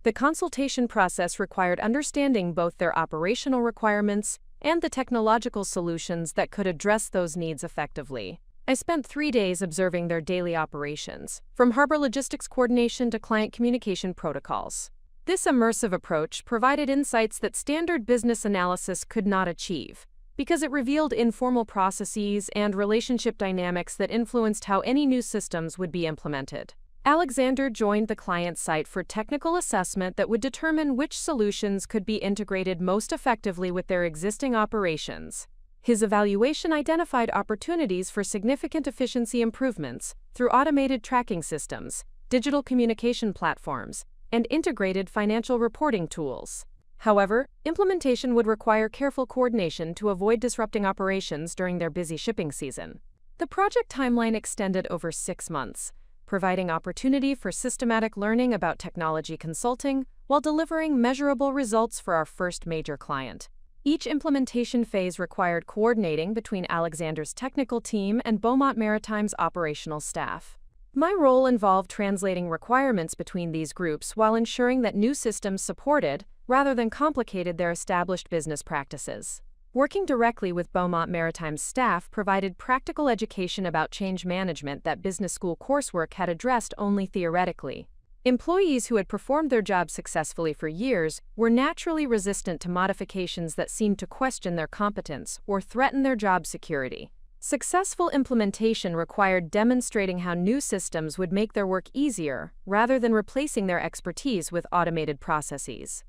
S1: The consultation process required understanding both their operational requirements and the technological solutions that could address those needs effectively. I spent 3 days observing their daily operations, from harbor logistics coordination to client communication protocols. This immersive approach provided insights that standard business analysis could not achieve, because it revealed informal processes and relationship dynamics that influenced how any new systems would be implemented. Alexander joined the client site for technical assessment that would determine which solutions could be integrated most effectively with their existing operations. His evaluation identified opportunities for significant efficiency improvements through automated tracking systems, digital communication platforms, and integrated financial reporting tools. However, implementation would require careful coordination to avoid disrupting operations during their busy shipping season. The project timeline extended over 6 months, providing opportunity for systematic learning about technology consulting while delivering measurable results for our first major client. Each implementation phase required coordinating between Alexander's technical team and Beaumont Maritime's operational staff. My role involved translating requirements between these groups while ensuring that new systems supported rather than complicated their established business practices. Working directly with Beaumont Maritime's staff provided practical education about change management that business school coursework had addressed only theoretically. Employees who had performed their jobs successfully for years were naturally resistant to modifications that seemed to question their competence or threaten their job security. Successful implementation required demonstrating how new systems would make their work easier, rather than replacing their expertise with automated processes.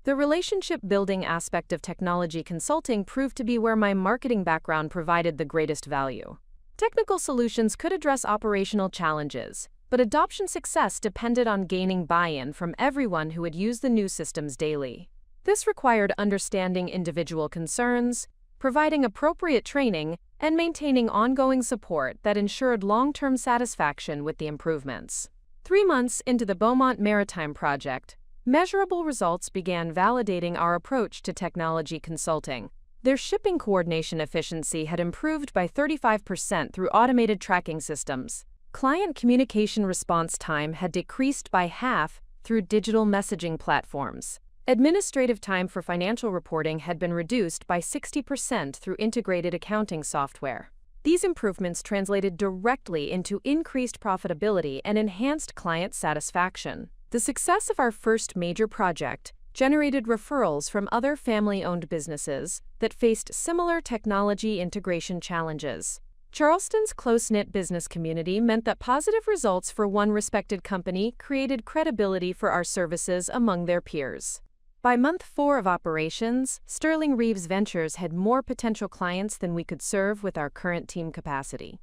S1: The relationship-building aspect of technology consulting proved to be where my marketing background provided the greatest value. Technical solutions could address operational challenges, but adoption success depended on gaining buy-in from everyone who would use the new systems daily. This required understanding individual concerns, providing appropriate training, and maintaining ongoing support that ensured long-term satisfaction with the improvements. 3 months into the Beaumont Maritime project, measurable results began validating our approach to technology consulting. Their shipping coordination efficiency had improved by 35% through automated tracking systems. Client communication response time had decreased by half through digital messaging platforms. Administrative time for financial reporting had been reduced by 60% through integrated accounting software. These improvements translated directly into increased profitability and enhanced client satisfaction. The success of our first major project generated referrals from other family-owned businesses that faced similar technology integration challenges. Charleston's close-knit business community meant that positive results for one respected company created credibility for our services among their peers. By month 4 of operations, Sterling Reeves Ventures had more potential clients than we could serve with our current team capacity.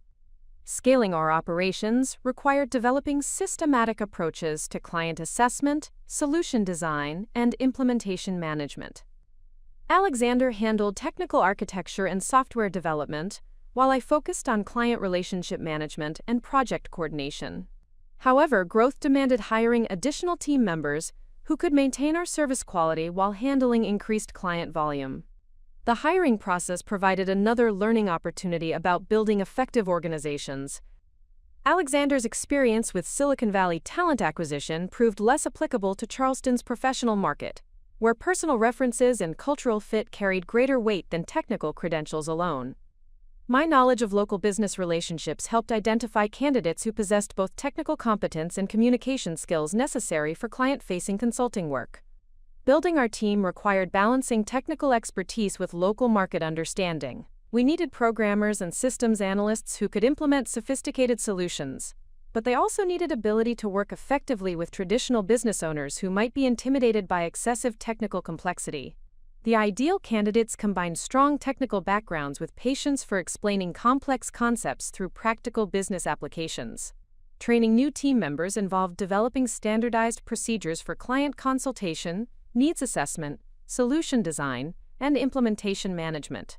S1: Scaling our operations required developing systematic approaches to client assessment, solution design, and implementation management. Alexander handled technical architecture and software development, while I focused on client relationship management and project coordination. However, growth demanded hiring additional team members who could maintain our service quality while handling increased client volume. The hiring process provided another learning opportunity about building effective organizations. Alexander's experience with Silicon Valley talent acquisition proved less applicable to Charleston's professional market, where personal references and cultural fit carried greater weight than technical credentials alone. My knowledge of local business relationships helped identify candidates who possessed both technical competence and communication skills necessary for client-facing consulting work. Building our team required balancing technical expertise with local market understanding. We needed programmers and systems analysts who could implement sophisticated solutions, but they also needed ability to work effectively with traditional business owners who might be intimidated by excessive technical complexity. The ideal candidates combined strong technical backgrounds with patience for explaining complex concepts through practical business applications. Training new team members involved developing standardized procedures for client consultation, needs assessment, solution design, and implementation management.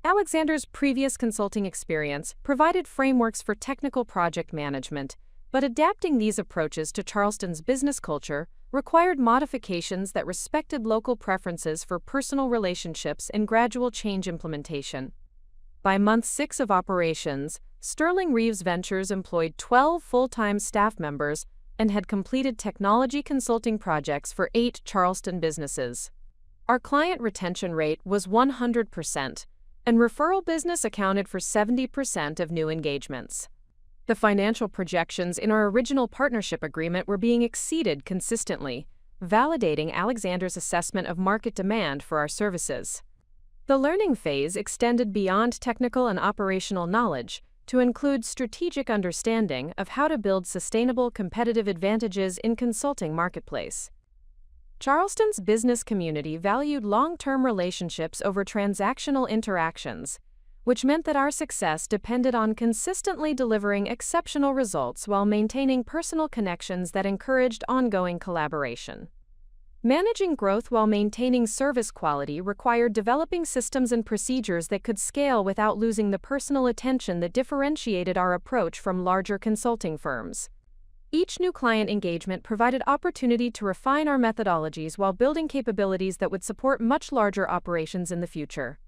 S1: Alexander's previous consulting experience provided frameworks for technical project management, but adapting these approaches to Charleston's business culture required modifications that respected local preferences for personal relationships and gradual change implementation. By month 6 of operations, Sterling Reeves Ventures employed 12 full-time staff members and had completed technology consulting projects for 8 Charleston businesses. Our client retention rate was 100%, and referral business accounted for 70% of new engagements. The financial projections in our original partnership agreement were being exceeded consistently, validating Alexander's assessment of market demand for our services. The learning phase extended beyond technical and operational knowledge to include strategic understanding of how to build sustainable competitive advantages in consulting marketplace. Charleston's business community valued long-term relationships over transactional interactions, which meant that our success depended on consistently delivering exceptional results while maintaining personal connections that encouraged ongoing collaboration. Managing growth while maintaining service quality required developing systems and procedures that could scale without losing the personal attention that differentiated our approach from larger consulting firms. Each new client engagement provided opportunity to refine our methodologies while building capabilities that would support much larger operations in the future.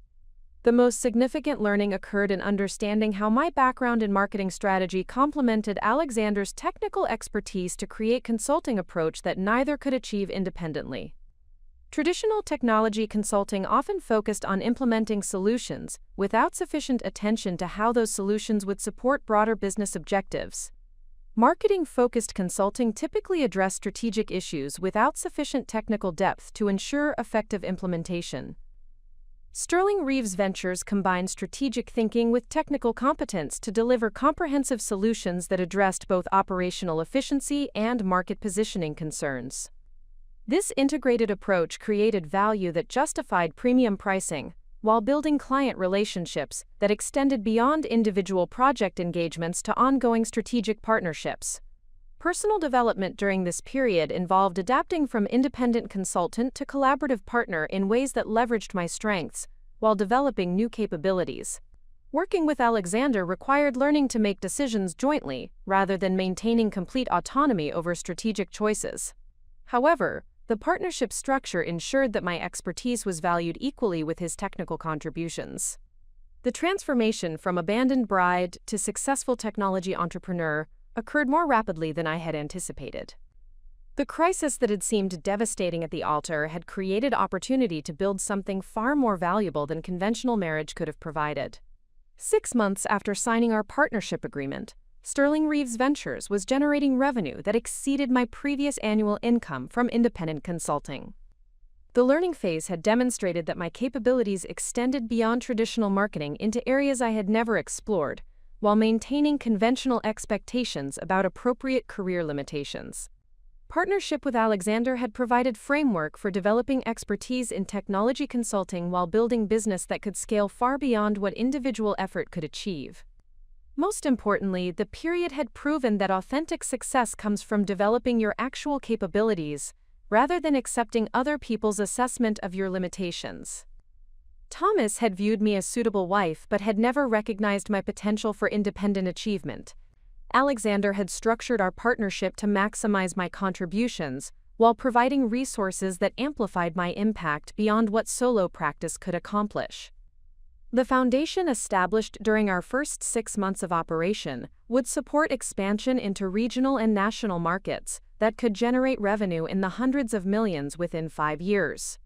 S1: The most significant learning occurred in understanding how my background in marketing strategy complemented Alexander's technical expertise to create consulting approach that neither could achieve independently. Traditional technology consulting often focused on implementing solutions without sufficient attention to how those solutions would support broader business objectives. Marketing-focused consulting typically addressed strategic issues without sufficient technical depth to ensure effective implementation. Sterling Reeves Ventures combined strategic thinking with technical competence to deliver comprehensive solutions that addressed both operational efficiency and market positioning concerns. This integrated approach created value that justified premium pricing, while building client relationships that extended beyond individual project engagements to ongoing strategic partnerships. Personal development during this period involved adapting from independent consultant to collaborative partner in ways that leveraged my strengths, while developing new capabilities. Working with Alexander required learning to make decisions jointly, rather than maintaining complete autonomy over strategic choices. However, the partnership structure ensured that my expertise was valued equally with his technical contributions. The transformation from abandoned bride to successful technology entrepreneur occurred more rapidly than I had anticipated. The crisis that had seemed devastating at the altar had created opportunity to build something far more valuable than conventional marriage could have provided. 6 months after signing our partnership agreement, Sterling Reeves Ventures was generating revenue that exceeded my previous annual income from independent consulting. The learning phase had demonstrated that my capabilities extended beyond traditional marketing into areas I had never explored, while maintaining conventional expectations about appropriate career limitations. Partnership with Alexander had provided framework for developing expertise in technology consulting while building business that could scale far beyond what individual effort could achieve. Most importantly, the period had proven that authentic success comes from developing your actual capabilities, rather than accepting other people's assessment of your limitations. Thomas had viewed me as suitable wife but had never recognized my potential for independent achievement. Alexander had structured our partnership to maximize my contributions, while providing resources that amplified my impact beyond what solo practice could accomplish. The foundation established during our first 6 months of operation would support expansion into regional and national markets that could generate revenue in the hundreds of millions within 5 years.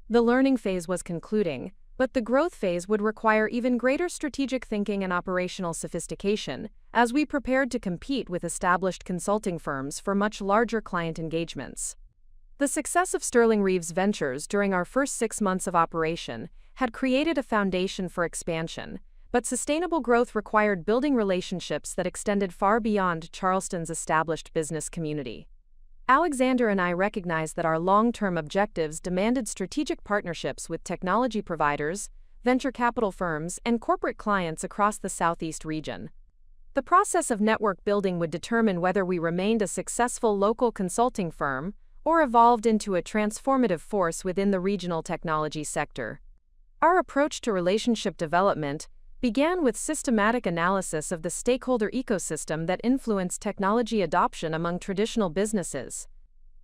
S1: The learning phase was concluding, but the growth phase would require even greater strategic thinking and operational sophistication, as we prepared to compete with established consulting firms for much larger client engagements. The success of Sterling Reeves Ventures during our first 6 months of operation had created a foundation for expansion, but sustainable growth required building relationships that extended far beyond Charleston's established business community. Alexander and I recognized that our long-term objectives demanded strategic partnerships with technology providers, venture capital firms, and corporate clients across the Southeast region. The process of network building would determine whether we remained a successful local consulting firm or evolved into a transformative force within the regional technology sector. Our approach to relationship development began with systematic analysis of the stakeholder ecosystem that influenced technology adoption among traditional businesses.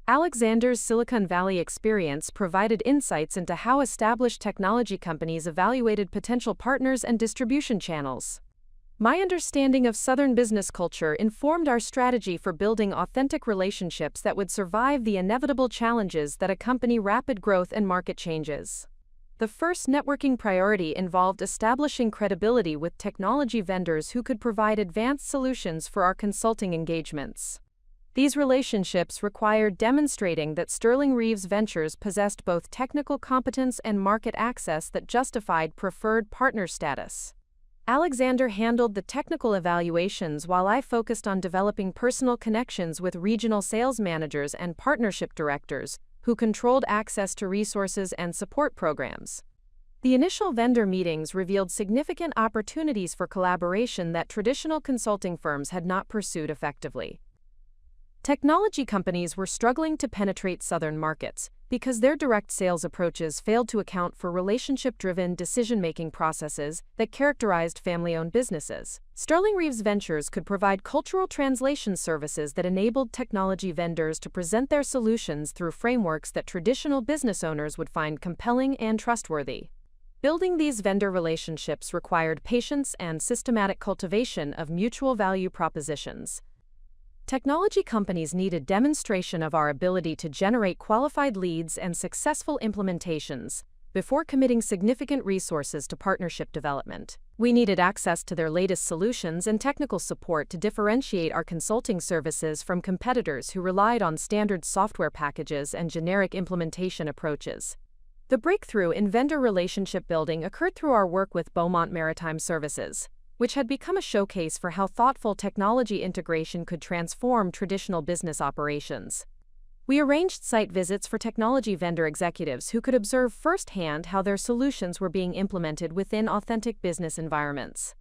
S1: Alexander's Silicon Valley experience provided insights into how established technology companies evaluated potential partners and distribution channels. My understanding of Southern business culture informed our strategy for building authentic relationships that would survive the inevitable challenges that accompany rapid growth and market changes. The first networking priority involved establishing credibility with technology vendors who could provide advanced solutions for our consulting engagements. These relationships required demonstrating that Sterling Reeves Ventures possessed both technical competence and market access that justified preferred partner status. Alexander handled the technical evaluations while I focused on developing personal connections with regional sales managers and partnership directors, who controlled access to resources and support programs. The initial vendor meetings revealed significant opportunities for collaboration that traditional consulting firms had not pursued effectively. Technology companies were struggling to penetrate Southern markets because their direct sales approaches failed to account for relationship-driven decision-making processes that characterized family-owned businesses. Sterling Reeves Ventures could provide cultural translation services that enabled technology vendors to present their solutions through frameworks that traditional business owners would find compelling and trustworthy. Building these vendor relationships required patience and systematic cultivation of mutual value propositions. Technology companies needed demonstration of our ability to generate qualified leads and successful implementations before committing significant resources to partnership development. We needed access to their latest solutions and technical support to differentiate our consulting services from competitors who relied on standard software packages and generic implementation approaches. The breakthrough in vendor relationship building occurred through our work with Beaumont Maritime Services, which had become a showcase for how thoughtful technology integration could transform traditional business operations. We arranged site visits for technology vendor executives who could observe firsthand how their solutions were being implemented within authentic business environments.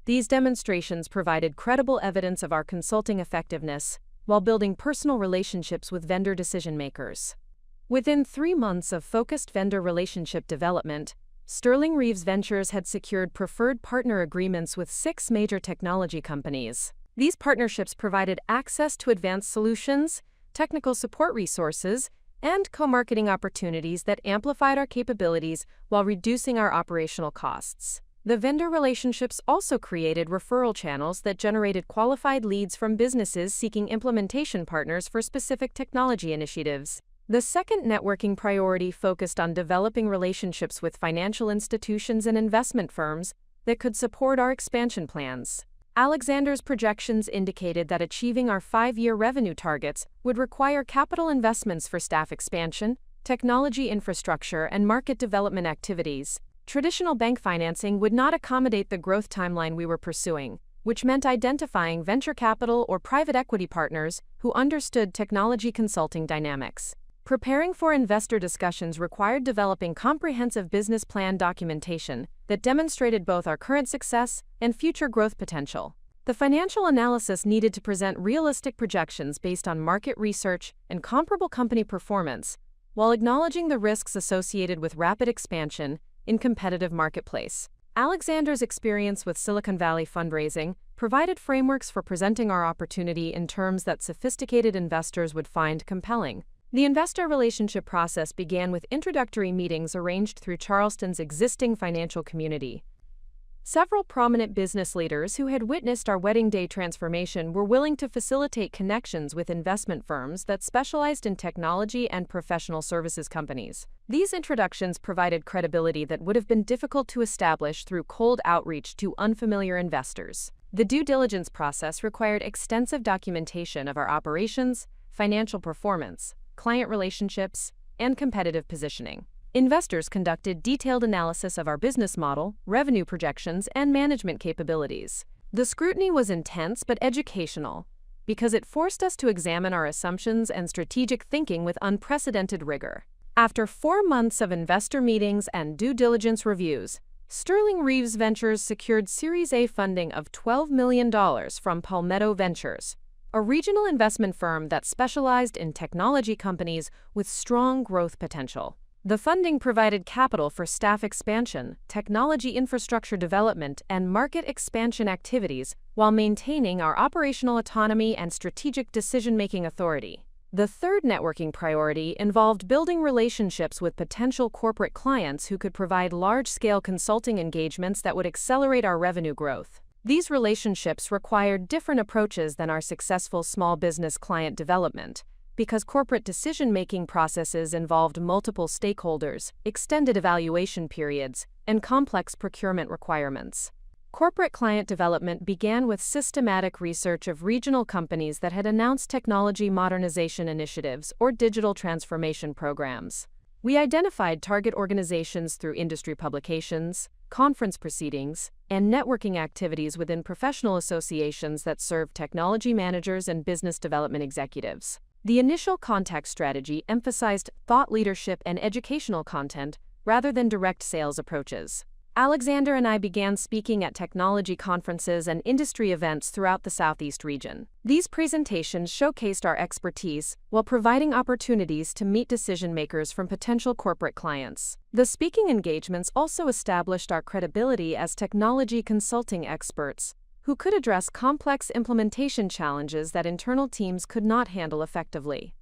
S1: These demonstrations provided credible evidence of our consulting effectiveness while building personal relationships with vendor decision-makers. Within 3 months of focused vendor relationship development, Sterling Reeves Ventures had secured preferred partner agreements with 6 major technology companies. These partnerships provided access to advanced solutions, technical support resources, and co-marketing opportunities that amplified our capabilities while reducing our operational costs. The vendor relationships also created referral channels that generated qualified leads from businesses seeking implementation partners for specific technology initiatives. The second networking priority focused on developing relationships with financial institutions and investment firms that could support our expansion plans. Alexander's projections indicated that achieving our 5-year revenue targets would require capital investments for staff expansion, technology infrastructure, and market development activities. Traditional bank financing would not accommodate the growth timeline we were pursuing, which meant identifying venture capital or private equity partners who understood technology consulting dynamics. Preparing for investor discussions required developing comprehensive business plan documentation that demonstrated both our current success and future growth potential. The financial analysis needed to present realistic projections based on market research and comparable company performance, while acknowledging the risks associated with rapid expansion in competitive marketplace. Alexander's experience with Silicon Valley fundraising provided frameworks for presenting our opportunity in terms that sophisticated investors would find compelling. The investor relationship process began with introductory meetings arranged through Charleston's existing financial community. Several prominent business leaders who had witnessed our wedding day transformation were willing to facilitate connections with investment firms that specialized in technology and professional services companies. These introductions provided credibility that would have been difficult to establish through cold outreach to unfamiliar investors. The due diligence process required extensive documentation of our operations, financial performance, client relationships, and competitive positioning. Investors conducted detailed analysis of our business model, revenue projections, and management capabilities. The scrutiny was intense but educational because it forced us to examine our assumptions and strategic thinking with unprecedented rigor. After 4 months of investor meetings and due diligence reviews, Sterling Reeves Ventures secured Series A funding of $12 million from Palmetto Ventures, a regional investment firm that specialized in technology companies with strong growth potential. The funding provided capital for staff expansion, technology infrastructure development, and market expansion activities while maintaining our operational autonomy and strategic decision-making authority. The third networking priority involved building relationships with potential corporate clients who could provide large-scale consulting engagements that would accelerate our revenue growth. These relationships required different approaches than our successful small business client development, because corporate decision-making processes involved multiple stakeholders, extended evaluation periods, and complex procurement requirements. Corporate client development began with systematic research of regional companies that had announced technology modernization initiatives or digital transformation programs. We identified target organizations through industry publications, conference proceedings, and networking activities within professional associations that serve technology managers and business development executives. The initial contact strategy emphasized thought leadership and educational content rather than direct sales approaches. Alexander and I began speaking at technology conferences and industry events throughout the Southeast region. These presentations showcased our expertise while providing opportunities to meet decision-makers from potential corporate clients. The speaking engagements also established our credibility as technology consulting experts who could address complex implementation challenges that internal teams could not handle effectively.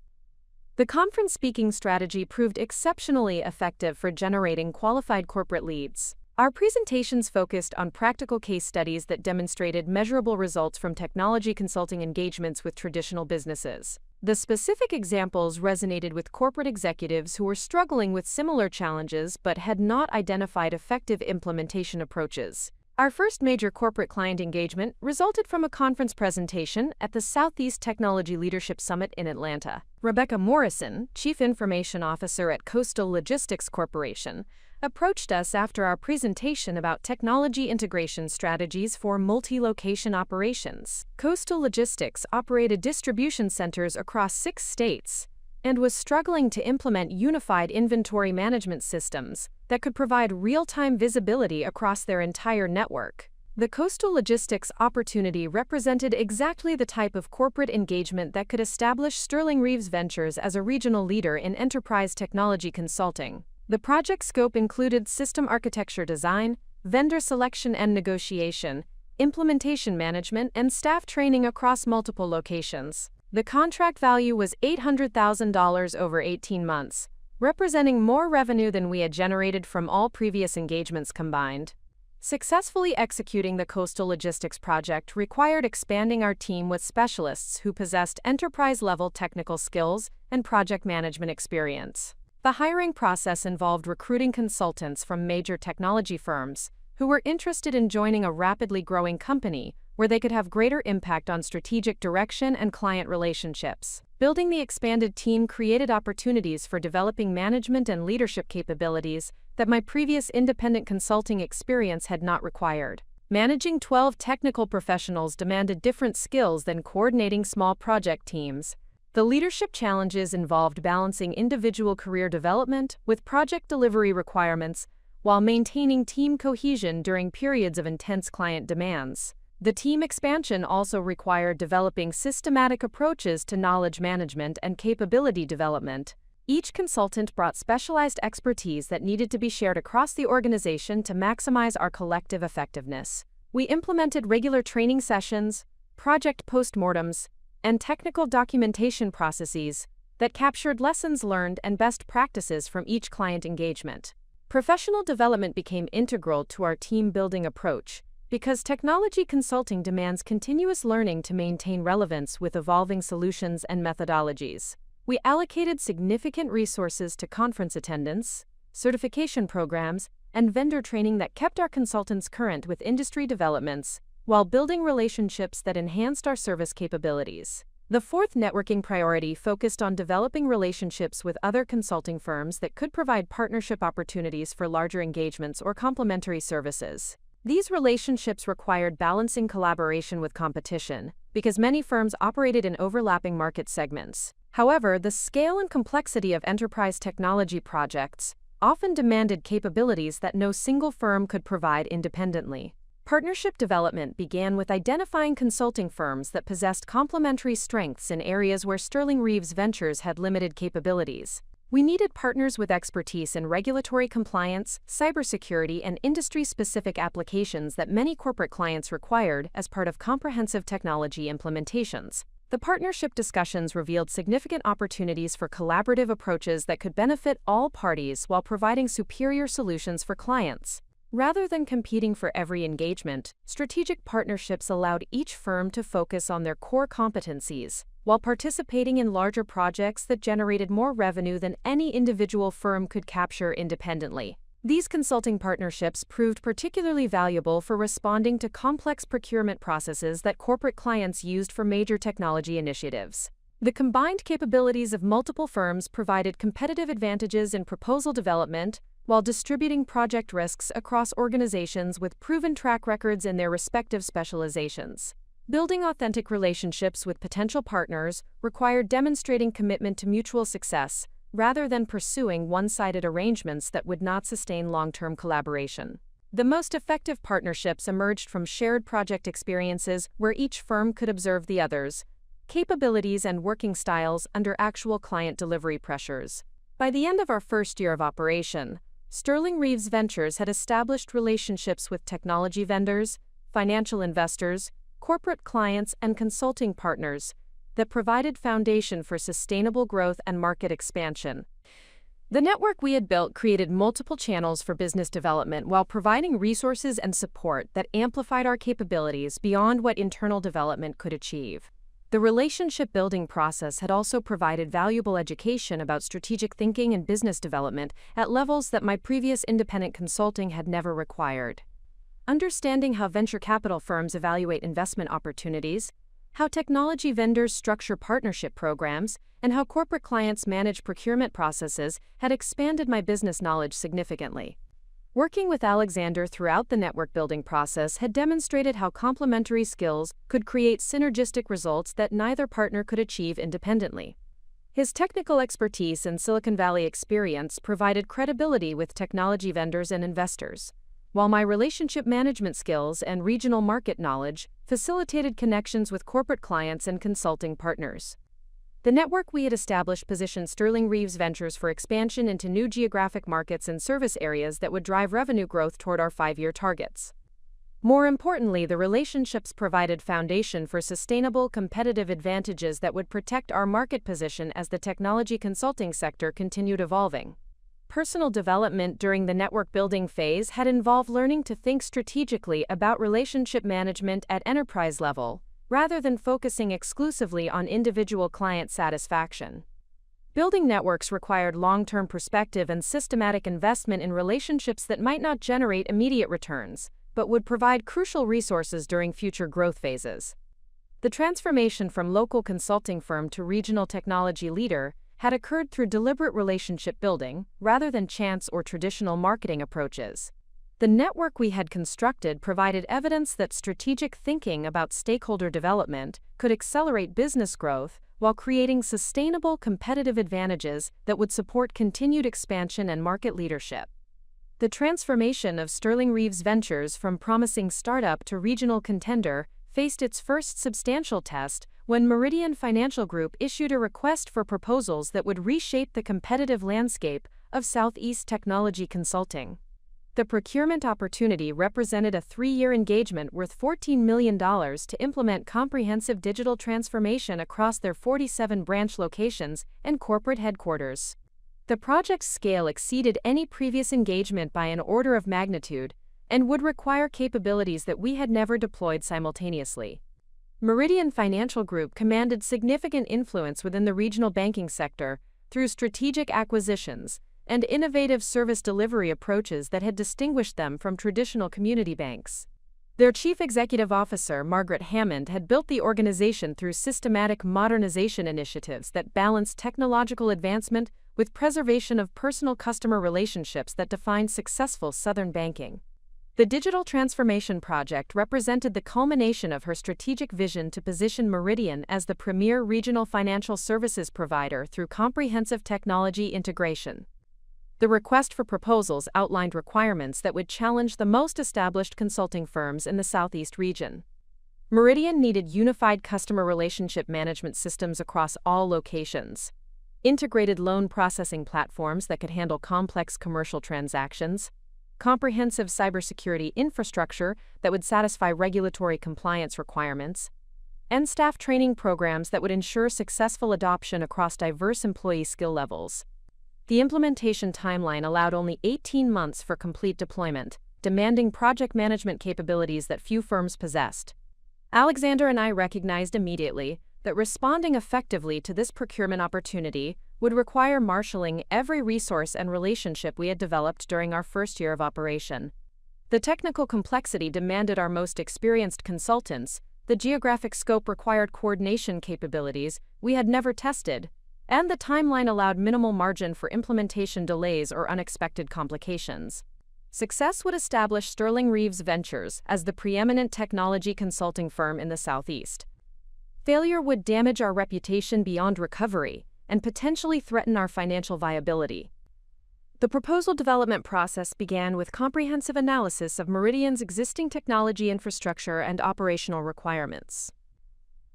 S1: The conference speaking strategy proved exceptionally effective for generating qualified corporate leads. Our presentations focused on practical case studies that demonstrated measurable results from technology consulting engagements with traditional businesses. The specific examples resonated with corporate executives who were struggling with similar challenges but had not identified effective implementation approaches. Our first major corporate client engagement resulted from a conference presentation at the Southeast Technology Leadership Summit in Atlanta. Rebecca Morrison, Chief Information Officer at Coastal Logistics Corporation, approached us after our presentation about technology integration strategies for multi-location operations. Coastal Logistics operated distribution centers across 6 states and was struggling to implement unified inventory management systems that could provide real-time visibility across their entire network. The Coastal Logistics opportunity represented exactly the type of corporate engagement that could establish Sterling Reeves Ventures as a regional leader in enterprise technology consulting. The project scope included system architecture design, vendor selection and negotiation, implementation management, and staff training across multiple locations. The contract value was $800,000 over 18 months, representing more revenue than we had generated from all previous engagements combined. Successfully executing the Coastal Logistics project required expanding our team with specialists who possessed enterprise-level technical skills and project management experience. The hiring process involved recruiting consultants from major technology firms who were interested in joining a rapidly growing company where they could have greater impact on strategic direction and client relationships. Building the expanded team created opportunities for developing management and leadership capabilities that my previous independent consulting experience had not required. Managing 12 technical professionals demanded different skills than coordinating small project teams. The leadership challenges involved balancing individual career development with project delivery requirements while maintaining team cohesion during periods of intense client demands. The team expansion also required developing systematic approaches to knowledge management and capability development. Each consultant brought specialized expertise that needed to be shared across the organization to maximize our collective effectiveness. We implemented regular training sessions, project postmortems, and technical documentation processes that captured lessons learned and best practices from each client engagement. Professional development became integral to our team-building approach because technology consulting demands continuous learning to maintain relevance with evolving solutions and methodologies. We allocated significant resources to conference attendance, certification programs, and vendor training that kept our consultants current with industry developments, while building relationships that enhanced our service capabilities. The fourth networking priority focused on developing relationships with other consulting firms that could provide partnership opportunities for larger engagements or complementary services. These relationships required balancing collaboration with competition, because many firms operated in overlapping market segments. However, the scale and complexity of enterprise technology projects often demanded capabilities that no single firm could provide independently. Partnership development began with identifying consulting firms that possessed complementary strengths in areas where Sterling Reeves Ventures had limited capabilities. We needed partners with expertise in regulatory compliance, cybersecurity, and industry-specific applications that many corporate clients required as part of comprehensive technology implementations. The partnership discussions revealed significant opportunities for collaborative approaches that could benefit all parties while providing superior solutions for clients. Rather than competing for every engagement, strategic partnerships allowed each firm to focus on their core competencies, while participating in larger projects that generated more revenue than any individual firm could capture independently. These consulting partnerships proved particularly valuable for responding to complex procurement processes that corporate clients used for major technology initiatives. The combined capabilities of multiple firms provided competitive advantages in proposal development, while distributing project risks across organizations with proven track records in their respective specializations. Building authentic relationships with potential partners required demonstrating commitment to mutual success, rather than pursuing one-sided arrangements that would not sustain long-term collaboration. The most effective partnerships emerged from shared project experiences where each firm could observe the other's capabilities and working styles under actual client delivery pressures. By the end of our first year of operation, Sterling Reeves Ventures had established relationships with technology vendors, financial investors, corporate clients, and consulting partners that provided foundation for sustainable growth and market expansion. The network we had built created multiple channels for business development while providing resources and support that amplified our capabilities beyond what internal development could achieve. The relationship-building process had also provided valuable education about strategic thinking and business development at levels that my previous independent consulting had never required. Understanding how venture capital firms evaluate investment opportunities, how technology vendors structure partnership programs, and how corporate clients manage procurement processes had expanded my business knowledge significantly. Working with Alexander throughout the network-building process had demonstrated how complementary skills could create synergistic results that neither partner could achieve independently. His technical expertise and Silicon Valley experience provided credibility with technology vendors and investors, while my relationship management skills and regional market knowledge facilitated connections with corporate clients and consulting partners. The network we had established positioned Sterling Reeves Ventures for expansion into new geographic markets and service areas that would drive revenue growth toward our 5-year targets. More importantly, the relationships provided foundation for sustainable competitive advantages that would protect our market position as the technology consulting sector continued evolving. Personal development during the network building phase had involved learning to think strategically about relationship management at enterprise level, rather than focusing exclusively on individual client satisfaction. Building networks required long-term perspective and systematic investment in relationships that might not generate immediate returns, but would provide crucial resources during future growth phases. The transformation from local consulting firm to regional technology leader had occurred through deliberate relationship building, rather than chance or traditional marketing approaches. The network we had constructed provided evidence that strategic thinking about stakeholder development could accelerate business growth while creating sustainable competitive advantages that would support continued expansion and market leadership. The transformation of Sterling Reeves Ventures from promising startup to regional contender faced its first substantial test when Meridian Financial Group issued a request for proposals that would reshape the competitive landscape of Southeast technology consulting. The procurement opportunity represented a 3-year engagement worth $14 million to implement comprehensive digital transformation across their 47 branch locations and corporate headquarters. The project's scale exceeded any previous engagement by an order of magnitude and would require capabilities that we had never deployed simultaneously. Meridian Financial Group commanded significant influence within the regional banking sector through strategic acquisitions and innovative service delivery approaches that had distinguished them from traditional community banks. Their chief executive officer, Margaret Hammond, had built the organization through systematic modernization initiatives that balanced technological advancement with preservation of personal customer relationships that defined successful Southern banking. The digital transformation project represented the culmination of her strategic vision to position Meridian as the premier regional financial services provider through comprehensive technology integration. The request for proposals outlined requirements that would challenge the most established consulting firms in the Southeast region. Meridian needed unified customer relationship management systems across all locations, integrated loan processing platforms that could handle complex commercial transactions, comprehensive cybersecurity infrastructure that would satisfy regulatory compliance requirements, and staff training programs that would ensure successful adoption across diverse employee skill levels. The implementation timeline allowed only 18 months for complete deployment, demanding project management capabilities that few firms possessed. Alexander and I recognized immediately that responding effectively to this procurement opportunity would require marshaling every resource and relationship we had developed during our first year of operation. The technical complexity demanded our most experienced consultants, the geographic scope required coordination capabilities we had never tested, and the timeline allowed minimal margin for implementation delays or unexpected complications. Success would establish Sterling Reeves Ventures as the preeminent technology consulting firm in the Southeast. Failure would damage our reputation beyond recovery and potentially threaten our financial viability. The proposal development process began with comprehensive analysis of Meridian's existing technology infrastructure and operational requirements.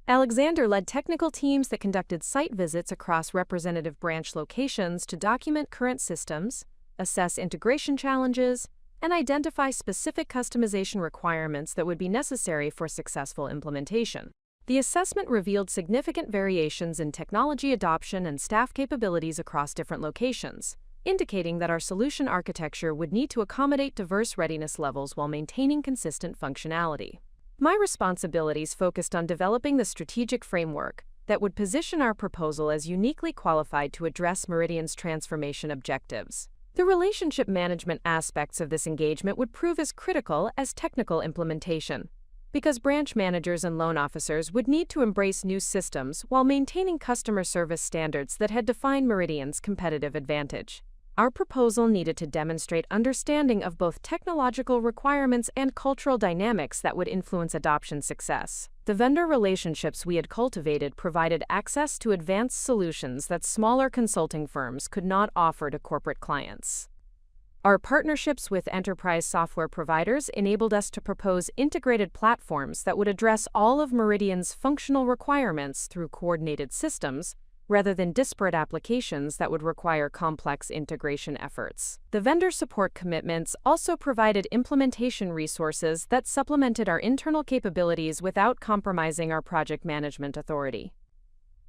S1: Alexander led technical teams that conducted site visits across representative branch locations to document current systems, assess integration challenges, and identify specific customization requirements that would be necessary for successful implementation. The assessment revealed significant variations in technology adoption and staff capabilities across different locations, indicating that our solution architecture would need to accommodate diverse readiness levels while maintaining consistent functionality. My responsibilities focused on developing the strategic framework that would position our proposal as uniquely qualified to address Meridian's transformation objectives. The relationship management aspects of this engagement would prove as critical as technical implementation, because branch managers and loan officers would need to embrace new systems while maintaining customer service standards that had defined Meridian's competitive advantage. Our proposal needed to demonstrate understanding of both technological requirements and cultural dynamics that would influence adoption success. The vendor relationships we had cultivated provided access to advanced solutions that smaller consulting firms could not offer to corporate clients. Our partnerships with enterprise software providers enabled us to propose integrated platforms that would address all of Meridian's functional requirements through coordinated systems, rather than disparate applications that would require complex integration efforts. The vendor support commitments also provided implementation resources that supplemented our internal capabilities without compromising our project management authority.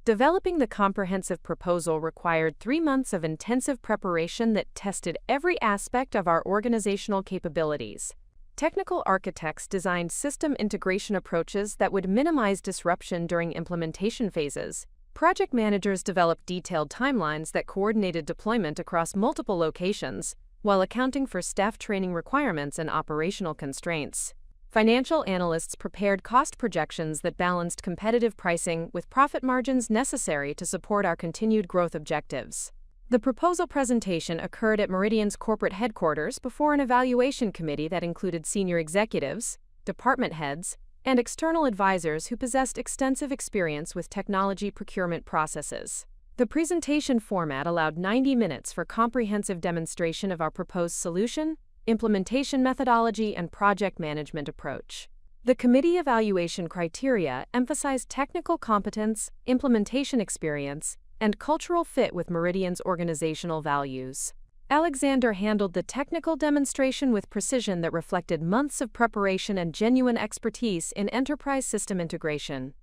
S1: Developing the comprehensive proposal required 3 months of intensive preparation that tested every aspect of our organizational capabilities. Technical architects designed system integration approaches that would minimize disruption during implementation phases. Project managers developed detailed timelines that coordinated deployment across multiple locations, while accounting for staff training requirements and operational constraints. Financial analysts prepared cost projections that balanced competitive pricing with profit margins necessary to support our continued growth objectives. The proposal presentation occurred at Meridian's corporate headquarters before an evaluation committee that included senior executives, department heads, and external advisors who possessed extensive experience with technology procurement processes. The presentation format allowed 90 minutes for comprehensive demonstration of our proposed solution, implementation methodology, and project management approach. The committee evaluation criteria emphasized technical competence, implementation experience, and cultural fit with Meridian's organizational values. Alexander handled the technical demonstration with precision that reflected months of preparation and genuine expertise in enterprise system integration.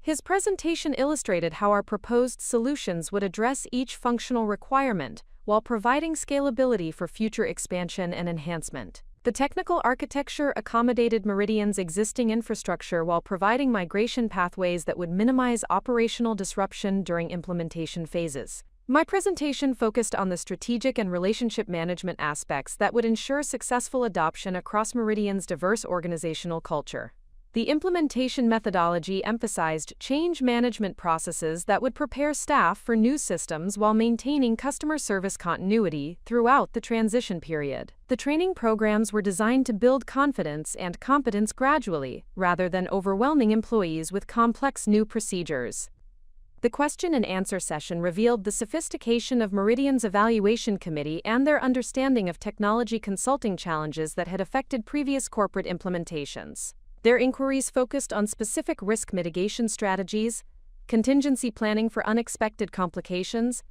S1: His presentation illustrated how our proposed solutions would address each functional requirement while providing scalability for future expansion and enhancement. The technical architecture accommodated Meridian's existing infrastructure while providing migration pathways that would minimize operational disruption during implementation phases. My presentation focused on the strategic and relationship management aspects that would ensure successful adoption across Meridian's diverse organizational culture. The implementation methodology emphasized change management processes that would prepare staff for new systems while maintaining customer service continuity throughout the transition period. The training programs were designed to build confidence and competence gradually, rather than overwhelming employees with complex new procedures. The question and answer session revealed the sophistication of Meridian's evaluation committee and their understanding of technology consulting challenges that had affected previous corporate implementations. Their inquiries focused on specific risk mitigation strategies, contingency planning for unexpected complications,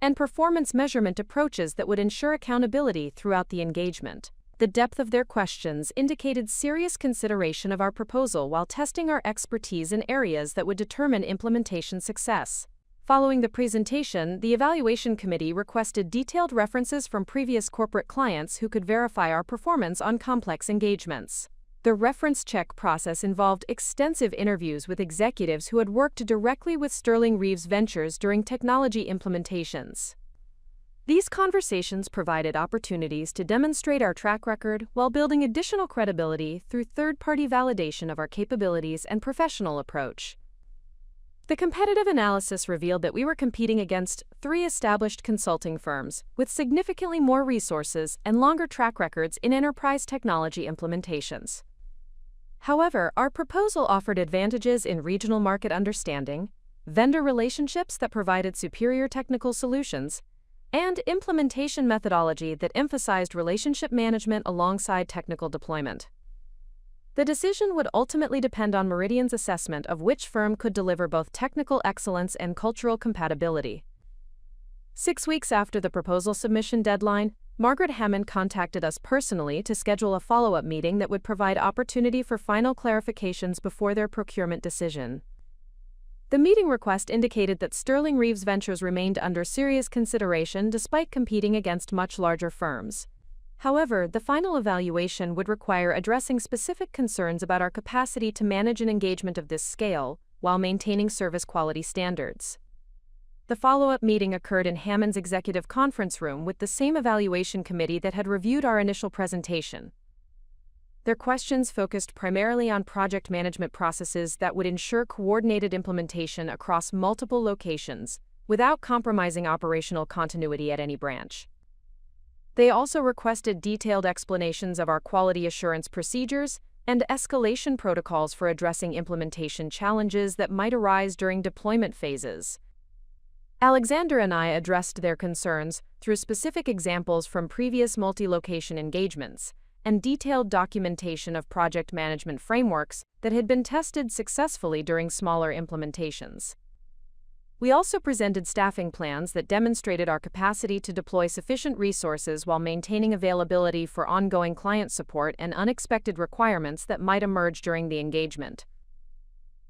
S1: and performance measurement approaches that would ensure accountability throughout the engagement. The depth of their questions indicated serious consideration of our proposal while testing our expertise in areas that would determine implementation success. Following the presentation, the evaluation committee requested detailed references from previous corporate clients who could verify our performance on complex engagements. The reference check process involved extensive interviews with executives who had worked directly with Sterling Reeves Ventures during technology implementations. These conversations provided opportunities to demonstrate our track record while building additional credibility through third-party validation of our capabilities and professional approach. The competitive analysis revealed that we were competing against 3 established consulting firms with significantly more resources and longer track records in enterprise technology implementations. However, our proposal offered advantages in regional market understanding, vendor relationships that provided superior technical solutions, and implementation methodology that emphasized relationship management alongside technical deployment. The decision would ultimately depend on Meridian's assessment of which firm could deliver both technical excellence and cultural compatibility. 6 weeks after the proposal submission deadline, Margaret Hammond contacted us personally to schedule a follow-up meeting that would provide opportunity for final clarifications before their procurement decision. The meeting request indicated that Sterling Reeves Ventures remained under serious consideration despite competing against much larger firms. However, the final evaluation would require addressing specific concerns about our capacity to manage an engagement of this scale while maintaining service quality standards. The follow-up meeting occurred in Hammond's executive conference room with the same evaluation committee that had reviewed our initial presentation. Their questions focused primarily on project management processes that would ensure coordinated implementation across multiple locations without compromising operational continuity at any branch. They also requested detailed explanations of our quality assurance procedures and escalation protocols for addressing implementation challenges that might arise during deployment phases. Alexander and I addressed their concerns through specific examples from previous multi-location engagements and detailed documentation of project management frameworks that had been tested successfully during smaller implementations. We also presented staffing plans that demonstrated our capacity to deploy sufficient resources while maintaining availability for ongoing client support and unexpected requirements that might emerge during the engagement.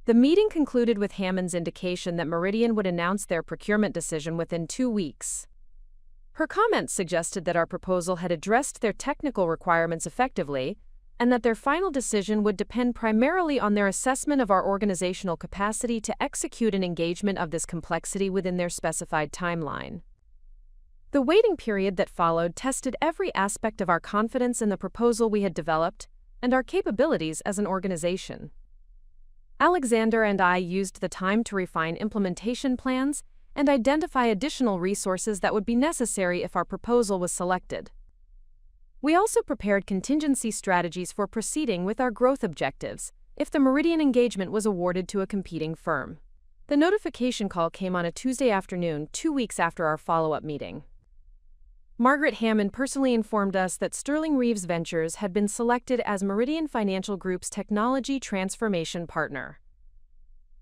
S1: The meeting concluded with Hammond's indication that Meridian would announce their procurement decision within 2 weeks. Her comments suggested that our proposal had addressed their technical requirements effectively, and that their final decision would depend primarily on their assessment of our organizational capacity to execute an engagement of this complexity within their specified timeline. The waiting period that followed tested every aspect of our confidence in the proposal we had developed and our capabilities as an organization. Alexander and I used the time to refine implementation plans and identify additional resources that would be necessary if our proposal was selected. We also prepared contingency strategies for proceeding with our growth objectives if the Meridian engagement was awarded to a competing firm. The notification call came on a Tuesday afternoon, 2 weeks after our follow-up meeting. Margaret Hammond personally informed us that Sterling Reeves Ventures had been selected as Meridian Financial Group's technology transformation partner.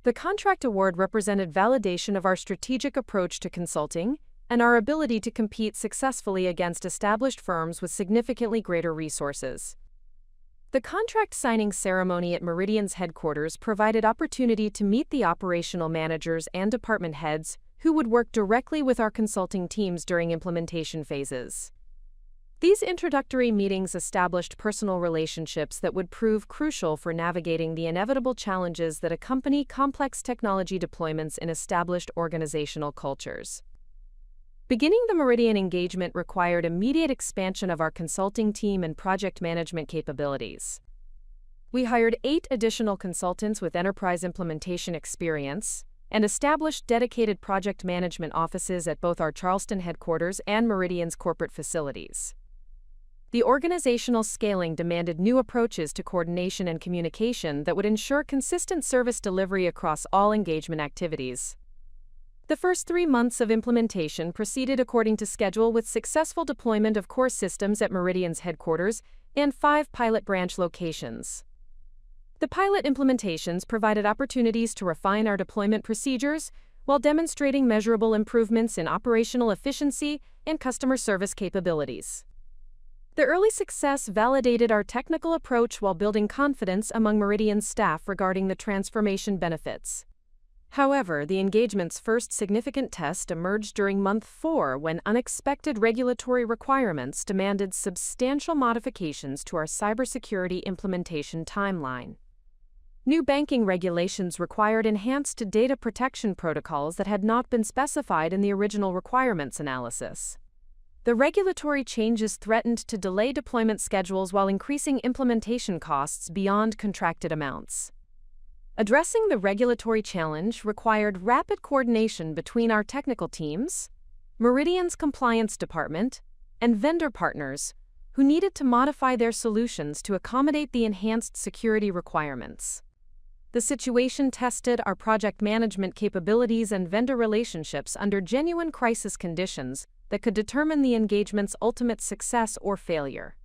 S1: The contract award represented validation of our strategic approach to consulting and our ability to compete successfully against established firms with significantly greater resources. The contract signing ceremony at Meridian's headquarters provided opportunity to meet the operational managers and department heads who would work directly with our consulting teams during implementation phases. These introductory meetings established personal relationships that would prove crucial for navigating the inevitable challenges that accompany complex technology deployments in established organizational cultures. Beginning the Meridian engagement required immediate expansion of our consulting team and project management capabilities. We hired 8 additional consultants with enterprise implementation experience and established dedicated project management offices at both our Charleston headquarters and Meridian's corporate facilities. The organizational scaling demanded new approaches to coordination and communication that would ensure consistent service delivery across all engagement activities. The first 3 months of implementation proceeded according to schedule with successful deployment of core systems at Meridian's headquarters and 5 pilot branch locations. The pilot implementations provided opportunities to refine our deployment procedures while demonstrating measurable improvements in operational efficiency and customer service capabilities. The early success validated our technical approach while building confidence among Meridian's staff regarding the transformation benefits. However, the engagement's first significant test emerged during month 4 when unexpected regulatory requirements demanded substantial modifications to our cybersecurity implementation timeline. New banking regulations required enhanced data protection protocols that had not been specified in the original requirements analysis. The regulatory changes threatened to delay deployment schedules while increasing implementation costs beyond contracted amounts. Addressing the regulatory challenge required rapid coordination between our technical teams, Meridian's compliance department, and vendor partners, who needed to modify their solutions to accommodate the enhanced security requirements. The situation tested our project management capabilities and vendor relationships under genuine crisis conditions that could determine the engagement's ultimate success or failure.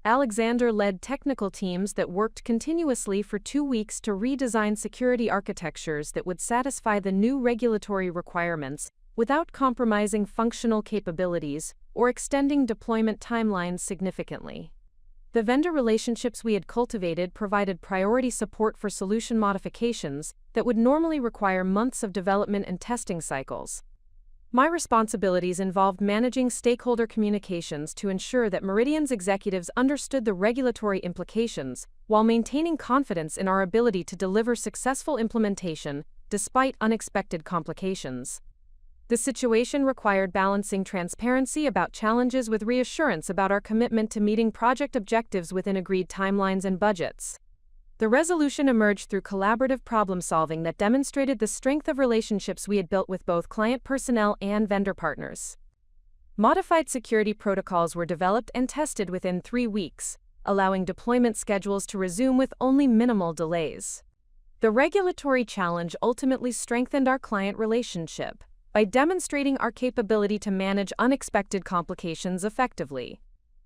S1: Alexander led technical teams that worked continuously for 2 weeks to redesign security architectures that would satisfy the new regulatory requirements without compromising functional capabilities or extending deployment timelines significantly. The vendor relationships we had cultivated provided priority support for solution modifications that would normally require months of development and testing cycles. My responsibilities involved managing stakeholder communications to ensure that Meridian's executives understood the regulatory implications while maintaining confidence in our ability to deliver successful implementation despite unexpected complications. The situation required balancing transparency about challenges with reassurance about our commitment to meeting project objectives within agreed timelines and budgets. The resolution emerged through collaborative problem-solving that demonstrated the strength of relationships we had built with both client personnel and vendor partners. Modified security protocols were developed and tested within 3 weeks, allowing deployment schedules to resume with only minimal delays. The regulatory challenge ultimately strengthened our client relationship by demonstrating our capability to manage unexpected complications effectively.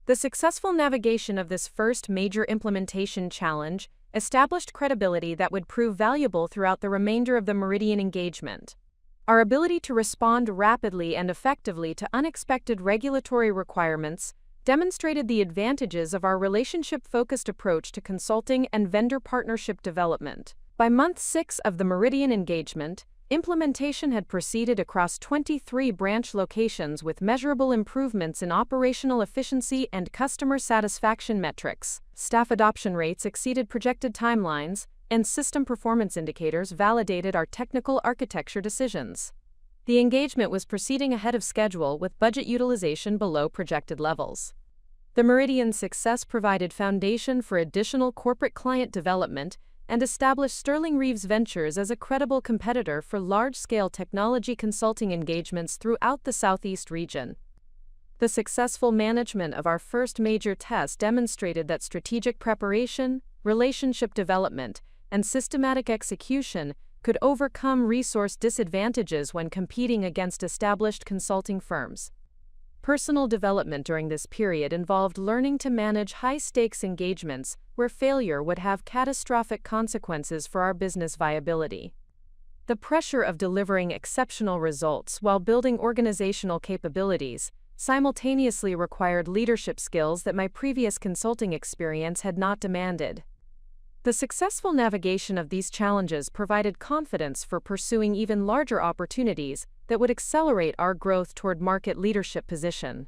S1: The successful navigation of this first major implementation challenge established credibility that would prove valuable throughout the remainder of the Meridian engagement. Our ability to respond rapidly and effectively to unexpected regulatory requirements demonstrated the advantages of our relationship-focused approach to consulting and vendor partnership development. By month 6 of the Meridian engagement, implementation had proceeded across 23 branch locations with measurable improvements in operational efficiency and customer satisfaction metrics. Staff adoption rates exceeded projected timelines, and system performance indicators validated our technical architecture decisions. The engagement was proceeding ahead of schedule with budget utilization below projected levels. The Meridian's success provided foundation for additional corporate client development and established Sterling Reeves Ventures as a credible competitor for large-scale technology consulting engagements throughout the Southeast region. The successful management of our first major test demonstrated that strategic preparation, relationship development, and systematic execution could overcome resource disadvantages when competing against established consulting firms. Personal development during this period involved learning to manage high-stakes engagements where failure would have catastrophic consequences for our business viability. The pressure of delivering exceptional results while building organizational capabilities simultaneously required leadership skills that my previous consulting experience had not demanded. The successful navigation of these challenges provided confidence for pursuing even larger opportunities that would accelerate our growth toward market leadership position.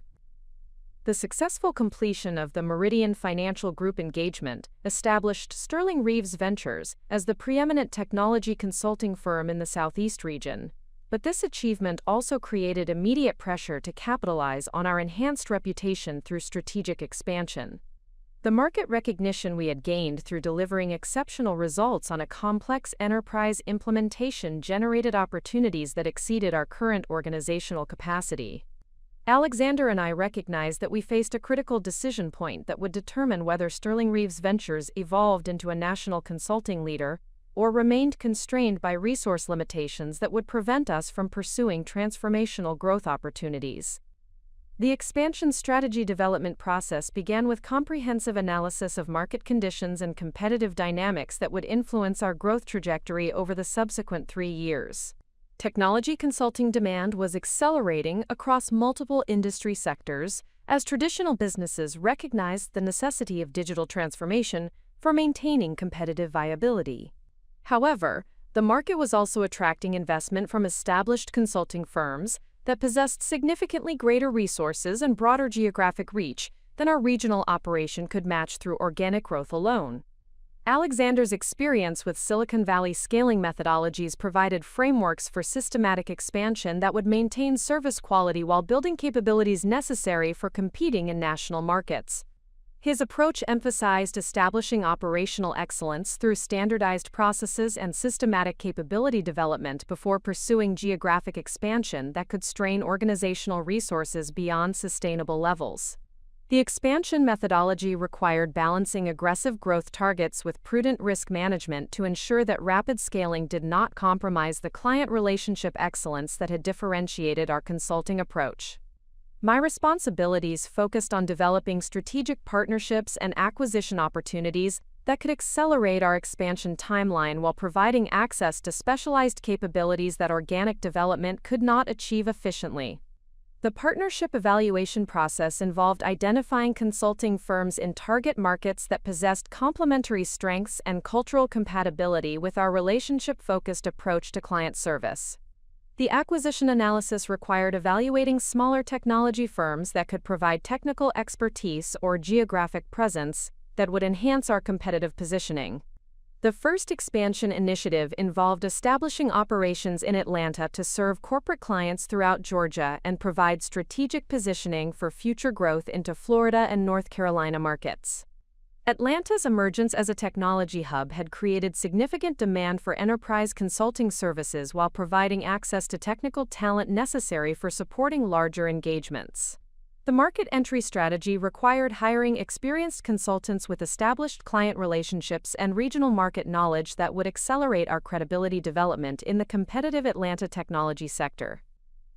S1: The successful completion of the Meridian Financial Group engagement established Sterling Reeves Ventures as the preeminent technology consulting firm in the Southeast region, but this achievement also created immediate pressure to capitalize on our enhanced reputation through strategic expansion. The market recognition we had gained through delivering exceptional results on a complex enterprise implementation generated opportunities that exceeded our current organizational capacity. Alexander and I recognized that we faced a critical decision point that would determine whether Sterling Reeves Ventures evolved into a national consulting leader or remained constrained by resource limitations that would prevent us from pursuing transformational growth opportunities. The expansion strategy development process began with comprehensive analysis of market conditions and competitive dynamics that would influence our growth trajectory over the subsequent 3 years. Technology consulting demand was accelerating across multiple industry sectors as traditional businesses recognized the necessity of digital transformation for maintaining competitive viability. However, the market was also attracting investment from established consulting firms that possessed significantly greater resources and broader geographic reach than our regional operation could match through organic growth alone. Alexander's experience with Silicon Valley scaling methodologies provided frameworks for systematic expansion that would maintain service quality while building capabilities necessary for competing in national markets. His approach emphasized establishing operational excellence through standardized processes and systematic capability development before pursuing geographic expansion that could strain organizational resources beyond sustainable levels. The expansion methodology required balancing aggressive growth targets with prudent risk management to ensure that rapid scaling did not compromise the client relationship excellence that had differentiated our consulting approach. My responsibilities focused on developing strategic partnerships and acquisition opportunities that could accelerate our expansion timeline while providing access to specialized capabilities that organic development could not achieve efficiently. The partnership evaluation process involved identifying consulting firms in target markets that possessed complementary strengths and cultural compatibility with our relationship-focused approach to client service. The acquisition analysis required evaluating smaller technology firms that could provide technical expertise or geographic presence that would enhance our competitive positioning. The first expansion initiative involved establishing operations in Atlanta to serve corporate clients throughout Georgia and provide strategic positioning for future growth into Florida and North Carolina markets. Atlanta's emergence as a technology hub had created significant demand for enterprise consulting services while providing access to technical talent necessary for supporting larger engagements. The market entry strategy required hiring experienced consultants with established client relationships and regional market knowledge that would accelerate our credibility development in the competitive Atlanta technology sector.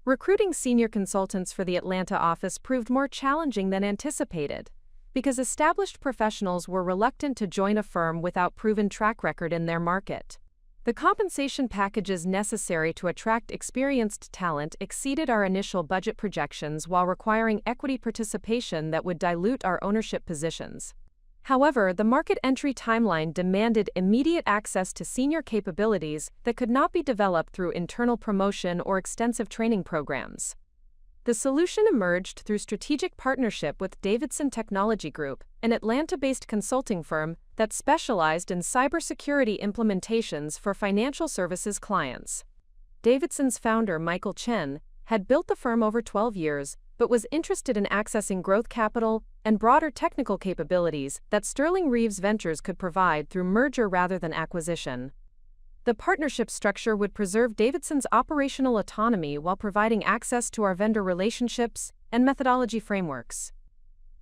S1: Recruiting senior consultants for the Atlanta office proved more challenging than anticipated, because established professionals were reluctant to join a firm without proven track record in their market. The compensation packages necessary to attract experienced talent exceeded our initial budget projections while requiring equity participation that would dilute our ownership positions. However, the market entry timeline demanded immediate access to senior capabilities that could not be developed through internal promotion or extensive training programs. The solution emerged through strategic partnership with Davidson Technology Group, an Atlanta-based consulting firm that specialized in cybersecurity implementations for financial services clients. Davidson's founder, Michael Chen, had built the firm over 12 years, but was interested in accessing growth capital and broader technical capabilities that Sterling Reeves Ventures could provide through merger rather than acquisition. The partnership structure would preserve Davidson's operational autonomy while providing access to our vendor relationships and methodology frameworks.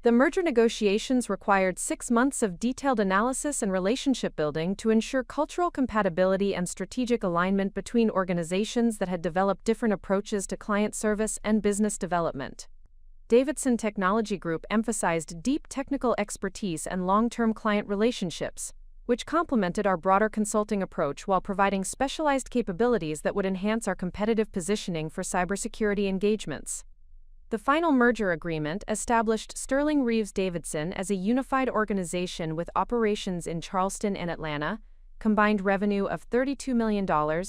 S1: The merger negotiations required 6 months of detailed analysis and relationship building to ensure cultural compatibility and strategic alignment between organizations that had developed different approaches to client service and business development. Davidson Technology Group emphasized deep technical expertise and long-term client relationships, which complemented our broader consulting approach while providing specialized capabilities that would enhance our competitive positioning for cybersecurity engagements. The final merger agreement established Sterling Reeves Davidson as a unified organization with operations in Charleston and Atlanta, combined revenue of $32 million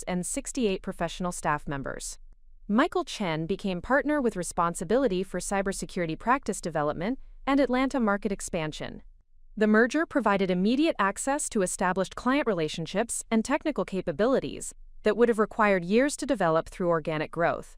S1: and 68 professional staff members. Michael Chen became partner with responsibility for cybersecurity practice development and Atlanta market expansion. The merger provided immediate access to established client relationships and technical capabilities that would have required years to develop through organic growth.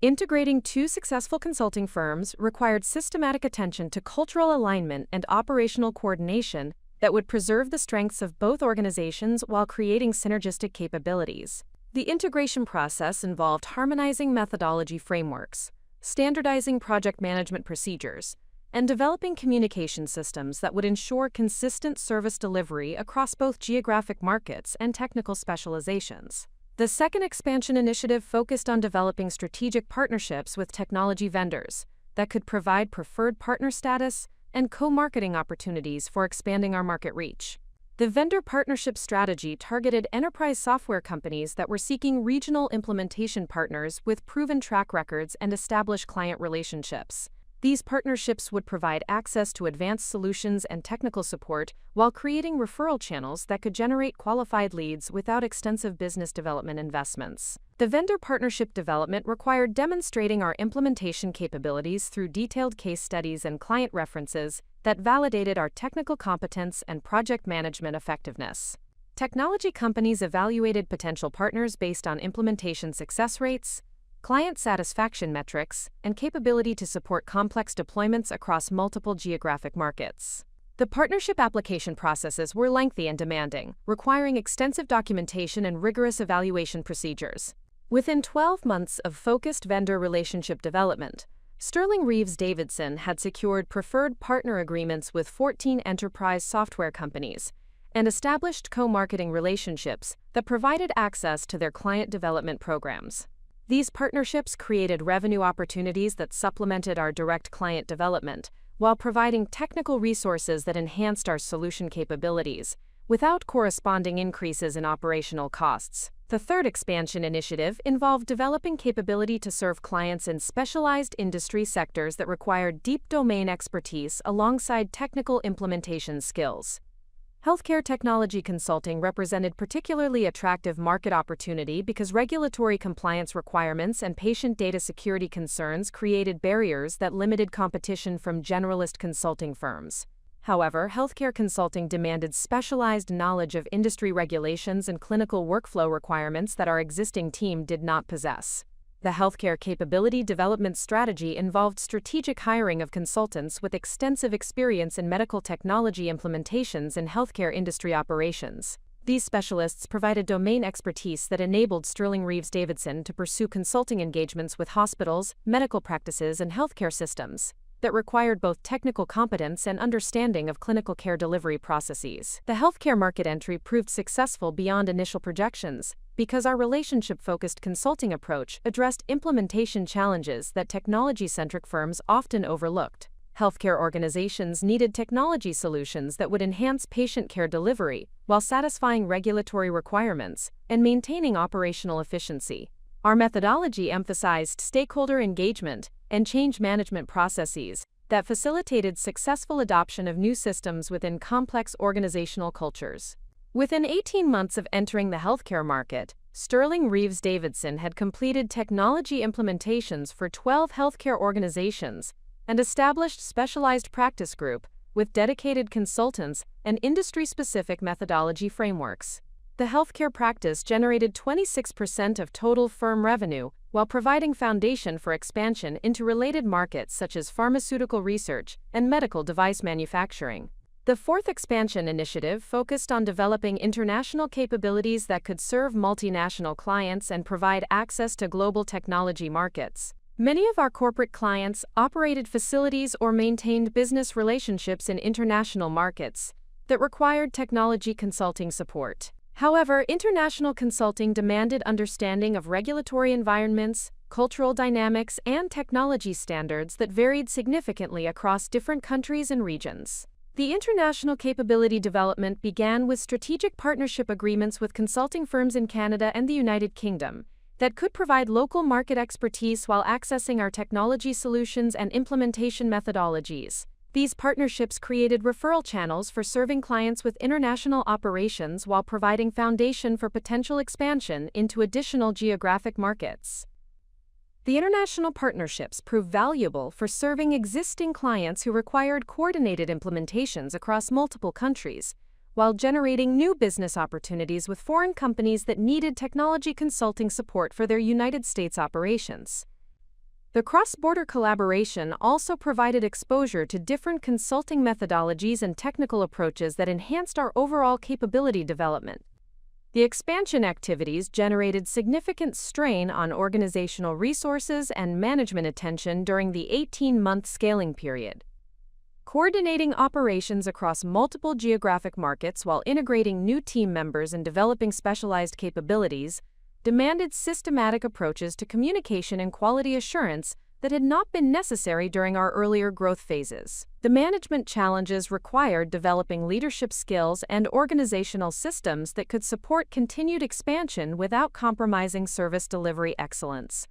S1: Integrating two successful consulting firms required systematic attention to cultural alignment and operational coordination that would preserve the strengths of both organizations while creating synergistic capabilities. The integration process involved harmonizing methodology frameworks, standardizing project management procedures, and developing communication systems that would ensure consistent service delivery across both geographic markets and technical specializations. The second expansion initiative focused on developing strategic partnerships with technology vendors that could provide preferred partner status and co-marketing opportunities for expanding our market reach. The vendor partnership strategy targeted enterprise software companies that were seeking regional implementation partners with proven track records and established client relationships. These partnerships would provide access to advanced solutions and technical support while creating referral channels that could generate qualified leads without extensive business development investments. The vendor partnership development required demonstrating our implementation capabilities through detailed case studies and client references that validated our technical competence and project management effectiveness. Technology companies evaluated potential partners based on implementation success rates, client satisfaction metrics, and capability to support complex deployments across multiple geographic markets. The partnership application processes were lengthy and demanding, requiring extensive documentation and rigorous evaluation procedures. Within 12 months of focused vendor relationship development, Sterling Reeves Davidson had secured preferred partner agreements with 14 enterprise software companies and established co-marketing relationships that provided access to their client development programs. These partnerships created revenue opportunities that supplemented our direct client development, while providing technical resources that enhanced our solution capabilities, without corresponding increases in operational costs. The third expansion initiative involved developing capability to serve clients in specialized industry sectors that required deep domain expertise alongside technical implementation skills. Healthcare technology consulting represented particularly attractive market opportunity because regulatory compliance requirements and patient data security concerns created barriers that limited competition from generalist consulting firms. However, healthcare consulting demanded specialized knowledge of industry regulations and clinical workflow requirements that our existing team did not possess. The healthcare capability development strategy involved strategic hiring of consultants with extensive experience in medical technology implementations and healthcare industry operations. These specialists provided domain expertise that enabled Sterling Reeves Davidson to pursue consulting engagements with hospitals, medical practices, and healthcare systems that required both technical competence and understanding of clinical care delivery processes. The healthcare market entry proved successful beyond initial projections because our relationship-focused consulting approach addressed implementation challenges that technology-centric firms often overlooked. Healthcare organizations needed technology solutions that would enhance patient care delivery while satisfying regulatory requirements and maintaining operational efficiency. Our methodology emphasized stakeholder engagement and change management processes that facilitated successful adoption of new systems within complex organizational cultures. Within 18 months of entering the healthcare market, Sterling Reeves Davidson had completed technology implementations for 12 healthcare organizations and established specialized practice group with dedicated consultants and industry-specific methodology frameworks. The healthcare practice generated 26% of total firm revenue while providing foundation for expansion into related markets such as pharmaceutical research and medical device manufacturing. The fourth expansion initiative focused on developing international capabilities that could serve multinational clients and provide access to global technology markets. Many of our corporate clients operated facilities or maintained business relationships in international markets that required technology consulting support. However, international consulting demanded understanding of regulatory environments, cultural dynamics, and technology standards that varied significantly across different countries and regions. The international capability development began with strategic partnership agreements with consulting firms in Canada and the United Kingdom that could provide local market expertise while accessing our technology solutions and implementation methodologies. These partnerships created referral channels for serving clients with international operations while providing foundation for potential expansion into additional geographic markets. The international partnerships proved valuable for serving existing clients who required coordinated implementations across multiple countries, while generating new business opportunities with foreign companies that needed technology consulting support for their United States operations. The cross-border collaboration also provided exposure to different consulting methodologies and technical approaches that enhanced our overall capability development. The expansion activities generated significant strain on organizational resources and management attention during the 18-month scaling period. Coordinating operations across multiple geographic markets while integrating new team members and developing specialized capabilities demanded systematic approaches to communication and quality assurance that had not been necessary during our earlier growth phases. The management challenges required developing leadership skills and organizational systems that could support continued expansion without compromising service delivery excellence.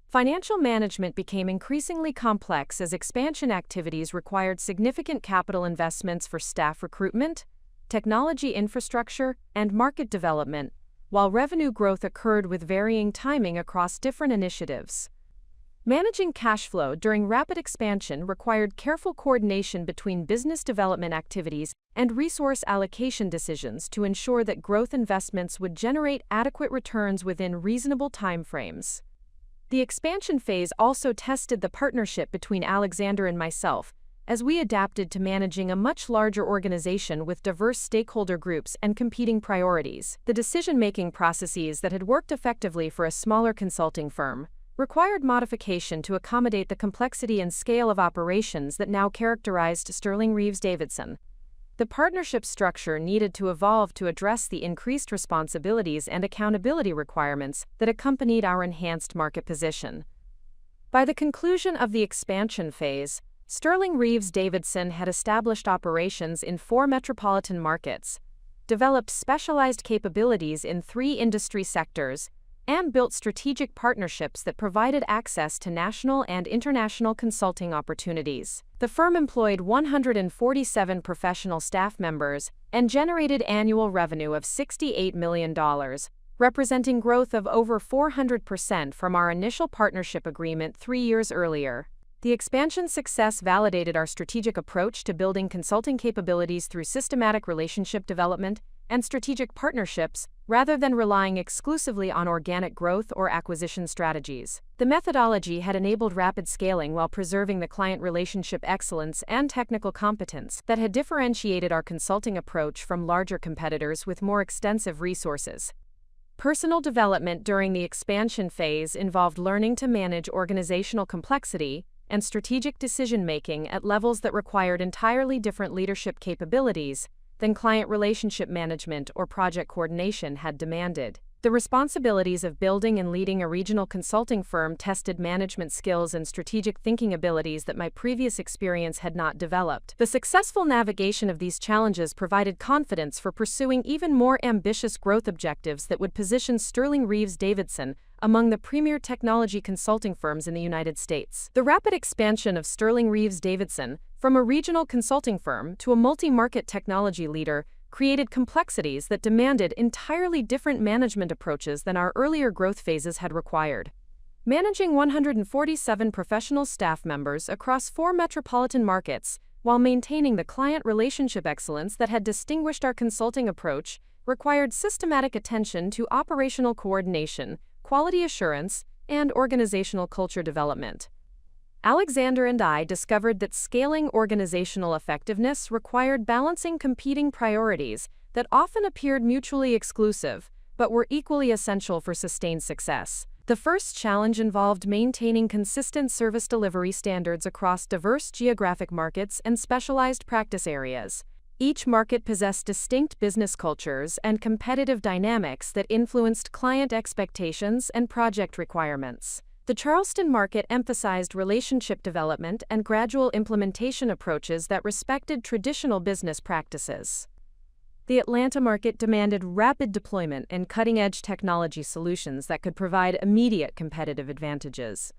S1: Financial management became increasingly complex as expansion activities required significant capital investments for staff recruitment, technology infrastructure, and market development, while revenue growth occurred with varying timing across different initiatives. Managing cash flow during rapid expansion required careful coordination between business development activities and resource allocation decisions to ensure that growth investments would generate adequate returns within reasonable timeframes. The expansion phase also tested the partnership between Alexander and myself, as we adapted to managing a much larger organization with diverse stakeholder groups and competing priorities. The decision-making processes that had worked effectively for a smaller consulting firm required modification to accommodate the complexity and scale of operations that now characterized Sterling Reeves Davidson. The partnership structure needed to evolve to address the increased responsibilities and accountability requirements that accompanied our enhanced market position. By the conclusion of the expansion phase, Sterling Reeves Davidson had established operations in 4 metropolitan markets, developed specialized capabilities in 3 industry sectors, and built strategic partnerships that provided access to national and international consulting opportunities. The firm employed 147 professional staff members and generated annual revenue of $68 million, representing growth of over 400% from our initial partnership agreement 3 years earlier. The expansion's success validated our strategic approach to building consulting capabilities through systematic relationship development and strategic partnerships, rather than relying exclusively on organic growth or acquisition strategies. The methodology had enabled rapid scaling while preserving the client relationship excellence and technical competence that had differentiated our consulting approach from larger competitors with more extensive resources. Personal development during the expansion phase involved learning to manage organizational complexity and strategic decision-making at levels that required entirely different leadership capabilities than client relationship management or project coordination had demanded. The responsibilities of building and leading a regional consulting firm tested management skills and strategic thinking abilities that my previous experience had not developed. The successful navigation of these challenges provided confidence for pursuing even more ambitious growth objectives that would position Sterling Reeves Davidson among the premier technology consulting firms in the United States. The rapid expansion of Sterling Reeves Davidson from a regional consulting firm to a multi-market technology leader created complexities that demanded entirely different management approaches than our earlier growth phases had required. Managing 147 professional staff members across 4 metropolitan markets while maintaining the client relationship excellence that had distinguished our consulting approach required systematic attention to operational coordination, quality assurance, and organizational culture development. Alexander and I discovered that scaling organizational effectiveness required balancing competing priorities that often appeared mutually exclusive, but were equally essential for sustained success. The first challenge involved maintaining consistent service delivery standards across diverse geographic markets and specialized practice areas. Each market possessed distinct business cultures and competitive dynamics that influenced client expectations and project requirements. The Charleston market emphasized relationship development and gradual implementation approaches that respected traditional business practices. The Atlanta market demanded rapid deployment and cutting-edge technology solutions that could provide immediate competitive advantages.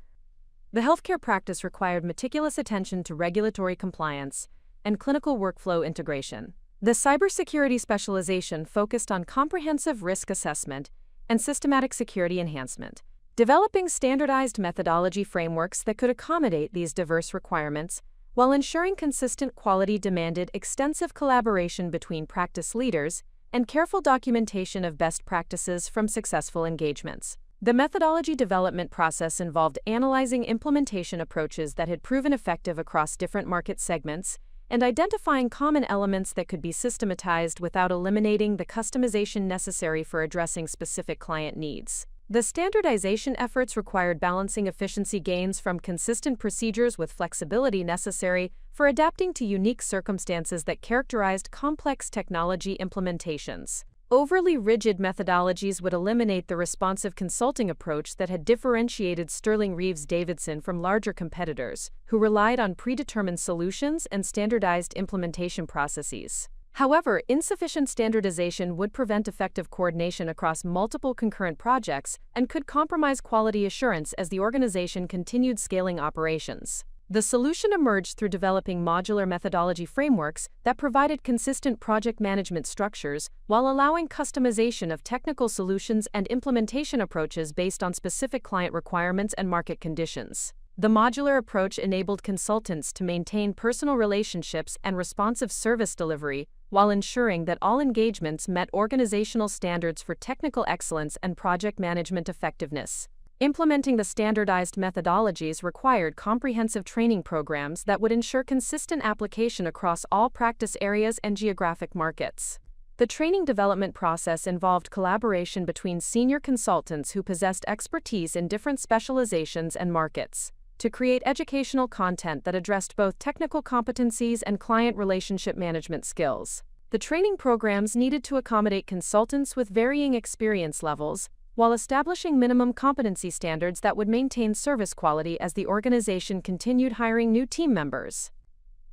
S1: The healthcare practice required meticulous attention to regulatory compliance and clinical workflow integration. The cybersecurity specialization focused on comprehensive risk assessment and systematic security enhancement. Developing standardized methodology frameworks that could accommodate these diverse requirements while ensuring consistent quality demanded extensive collaboration between practice leaders and careful documentation of best practices from successful engagements. The methodology development process involved analyzing implementation approaches that had proven effective across different market segments and identifying common elements that could be systematized without eliminating the customization necessary for addressing specific client needs. The standardization efforts required balancing efficiency gains from consistent procedures with flexibility necessary for adapting to unique circumstances that characterized complex technology implementations. Overly rigid methodologies would eliminate the responsive consulting approach that had differentiated Sterling Reeves Davidson from larger competitors, who relied on predetermined solutions and standardized implementation processes. However, insufficient standardization would prevent effective coordination across multiple concurrent projects and could compromise quality assurance as the organization continued scaling operations. The solution emerged through developing modular methodology frameworks that provided consistent project management structures while allowing customization of technical solutions and implementation approaches based on specific client requirements and market conditions. The modular approach enabled consultants to maintain personal relationships and responsive service delivery while ensuring that all engagements met organizational standards for technical excellence and project management effectiveness. Implementing the standardized methodologies required comprehensive training programs that would ensure consistent application across all practice areas and geographic markets. The training development process involved collaboration between senior consultants who possessed expertise in different specializations and markets to create educational content that addressed both technical competencies and client relationship management skills. The training programs needed to accommodate consultants with varying experience levels, while establishing minimum competency standards that would maintain service quality as the organization continued hiring new team members.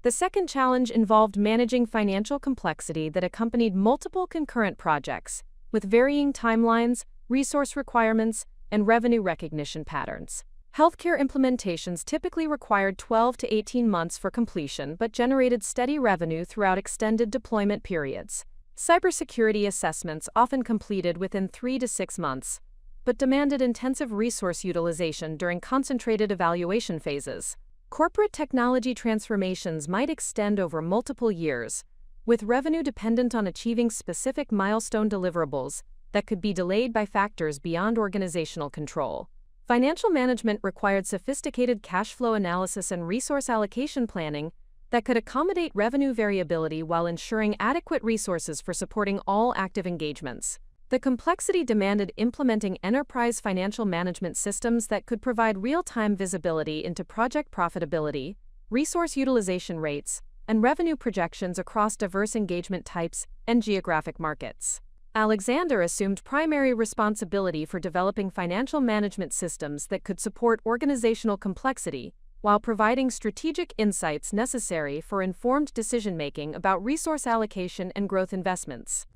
S1: The second challenge involved managing financial complexity that accompanied multiple concurrent projects, with varying timelines, resource requirements, and revenue recognition patterns. Healthcare implementations typically required 12 to 18 months for completion but generated steady revenue throughout extended deployment periods. Cybersecurity assessments often completed within 3 to 6 months, but demanded intensive resource utilization during concentrated evaluation phases. Corporate technology transformations might extend over multiple years, with revenue dependent on achieving specific milestone deliverables that could be delayed by factors beyond organizational control. Financial management required sophisticated cash flow analysis and resource allocation planning that could accommodate revenue variability while ensuring adequate resources for supporting all active engagements. The complexity demanded implementing enterprise financial management systems that could provide real-time visibility into project profitability, resource utilization rates, and revenue projections across diverse engagement types and geographic markets. Alexander assumed primary responsibility for developing financial management systems that could support organizational complexity while providing strategic insights necessary for informed decision-making about resource allocation and growth investments.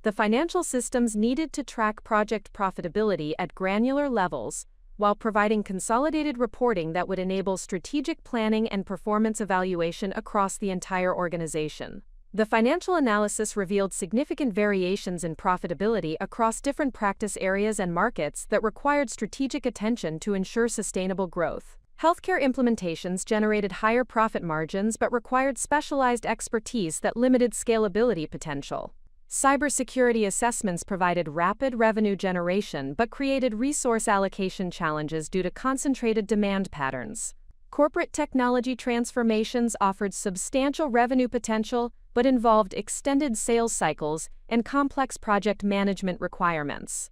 S1: The financial systems needed to track project profitability at granular levels while providing consolidated reporting that would enable strategic planning and performance evaluation across the entire organization. The financial analysis revealed significant variations in profitability across different practice areas and markets that required strategic attention to ensure sustainable growth. Healthcare implementations generated higher profit margins but required specialized expertise that limited scalability potential. Cybersecurity assessments provided rapid revenue generation but created resource allocation challenges due to concentrated demand patterns. Corporate technology transformations offered substantial revenue potential but involved extended sales cycles and complex project management requirements.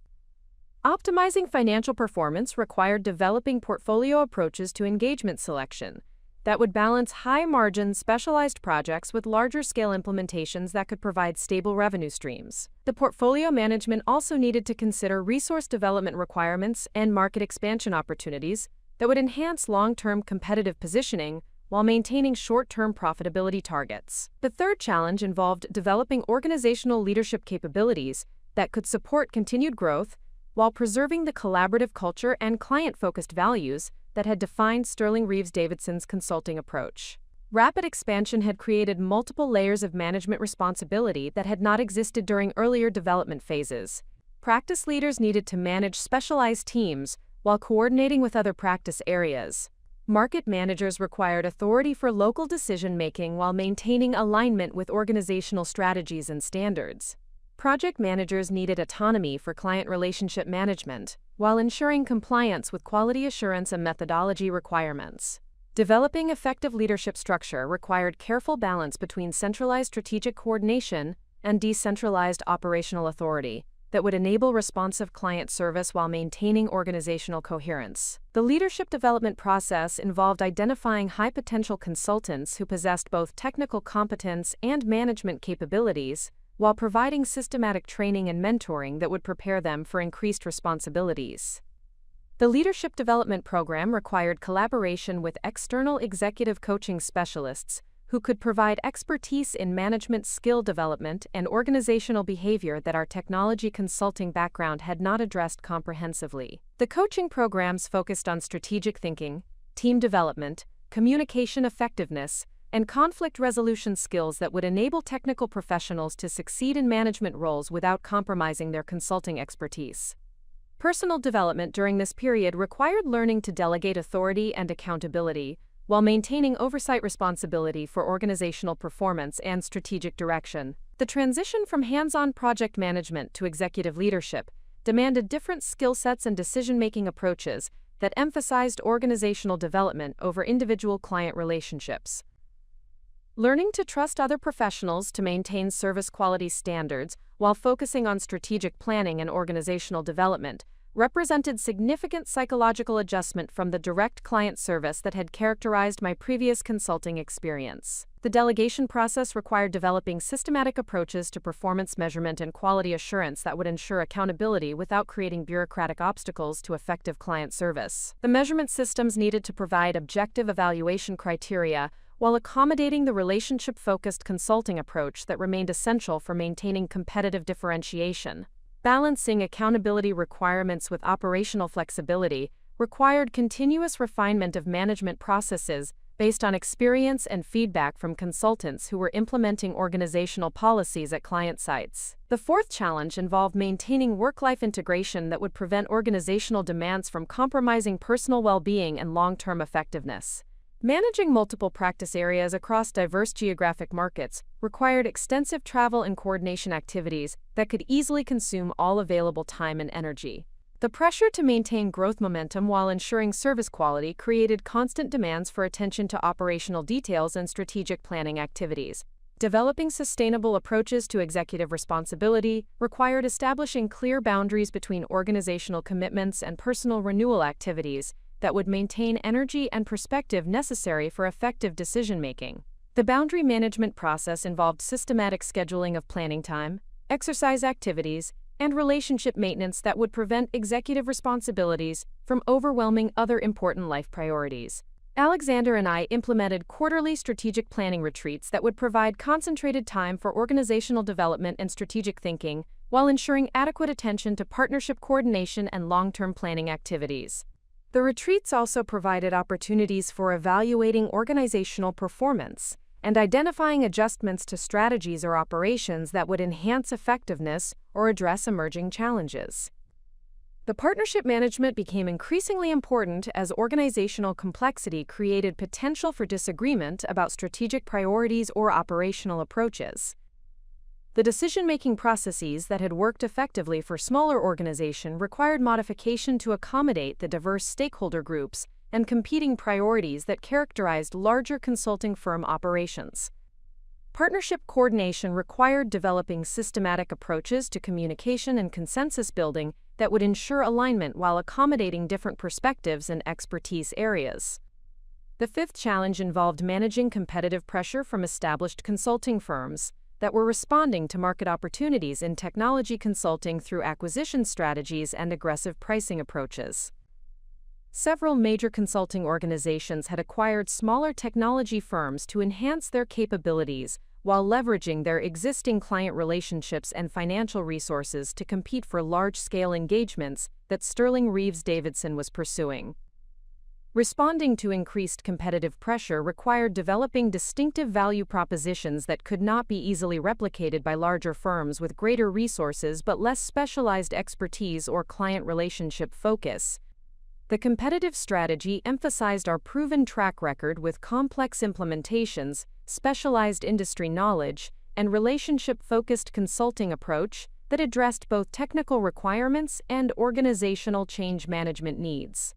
S1: Optimizing financial performance required developing portfolio approaches to engagement selection that would balance high-margin specialized projects with larger-scale implementations that could provide stable revenue streams. The portfolio management also needed to consider resource development requirements and market expansion opportunities that would enhance long-term competitive positioning while maintaining short-term profitability targets. The third challenge involved developing organizational leadership capabilities that could support continued growth while preserving the collaborative culture and client-focused values that had defined Sterling Reeves Davidson's consulting approach. Rapid expansion had created multiple layers of management responsibility that had not existed during earlier development phases. Practice leaders needed to manage specialized teams while coordinating with other practice areas. Market managers required authority for local decision-making while maintaining alignment with organizational strategies and standards. Project managers needed autonomy for client relationship management, while ensuring compliance with quality assurance and methodology requirements. Developing effective leadership structure required careful balance between centralized strategic coordination and decentralized operational authority that would enable responsive client service while maintaining organizational coherence. The leadership development process involved identifying high-potential consultants who possessed both technical competence and management capabilities, while providing systematic training and mentoring that would prepare them for increased responsibilities. The leadership development program required collaboration with external executive coaching specialists who could provide expertise in management skill development and organizational behavior that our technology consulting background had not addressed comprehensively. The coaching programs focused on strategic thinking, team development, communication effectiveness, and conflict resolution skills that would enable technical professionals to succeed in management roles without compromising their consulting expertise. Personal development during this period required learning to delegate authority and accountability, while maintaining oversight responsibility for organizational performance and strategic direction. The transition from hands-on project management to executive leadership demanded different skill sets and decision-making approaches that emphasized organizational development over individual client relationships. Learning to trust other professionals to maintain service quality standards while focusing on strategic planning and organizational development represented significant psychological adjustment from the direct client service that had characterized my previous consulting experience. The delegation process required developing systematic approaches to performance measurement and quality assurance that would ensure accountability without creating bureaucratic obstacles to effective client service. The measurement systems needed to provide objective evaluation criteria while accommodating the relationship-focused consulting approach that remained essential for maintaining competitive differentiation. Balancing accountability requirements with operational flexibility required continuous refinement of management processes based on experience and feedback from consultants who were implementing organizational policies at client sites. The fourth challenge involved maintaining work-life integration that would prevent organizational demands from compromising personal well-being and long-term effectiveness. Managing multiple practice areas across diverse geographic markets required extensive travel and coordination activities that could easily consume all available time and energy. The pressure to maintain growth momentum while ensuring service quality created constant demands for attention to operational details and strategic planning activities. Developing sustainable approaches to executive responsibility required establishing clear boundaries between organizational commitments and personal renewal activities that would maintain energy and perspective necessary for effective decision-making. The boundary management process involved systematic scheduling of planning time, exercise activities, and relationship maintenance that would prevent executive responsibilities from overwhelming other important life priorities. Alexander and I implemented quarterly strategic planning retreats that would provide concentrated time for organizational development and strategic thinking, while ensuring adequate attention to partnership coordination and long-term planning activities. The retreats also provided opportunities for evaluating organizational performance and identifying adjustments to strategies or operations that would enhance effectiveness or address emerging challenges. The partnership management became increasingly important as organizational complexity created potential for disagreement about strategic priorities or operational approaches. The decision-making processes that had worked effectively for smaller organizations required modification to accommodate the diverse stakeholder groups and competing priorities that characterized larger consulting firm operations. Partnership coordination required developing systematic approaches to communication and consensus building that would ensure alignment while accommodating different perspectives and expertise areas. The fifth challenge involved managing competitive pressure from established consulting firms that were responding to market opportunities in technology consulting through acquisition strategies and aggressive pricing approaches. Several major consulting organizations had acquired smaller technology firms to enhance their capabilities while leveraging their existing client relationships and financial resources to compete for large-scale engagements that Sterling Reeves Davidson was pursuing. Responding to increased competitive pressure required developing distinctive value propositions that could not be easily replicated by larger firms with greater resources but less specialized expertise or client relationship focus. The competitive strategy emphasized our proven track record with complex implementations, specialized industry knowledge, and relationship-focused consulting approach that addressed both technical requirements and organizational change management needs.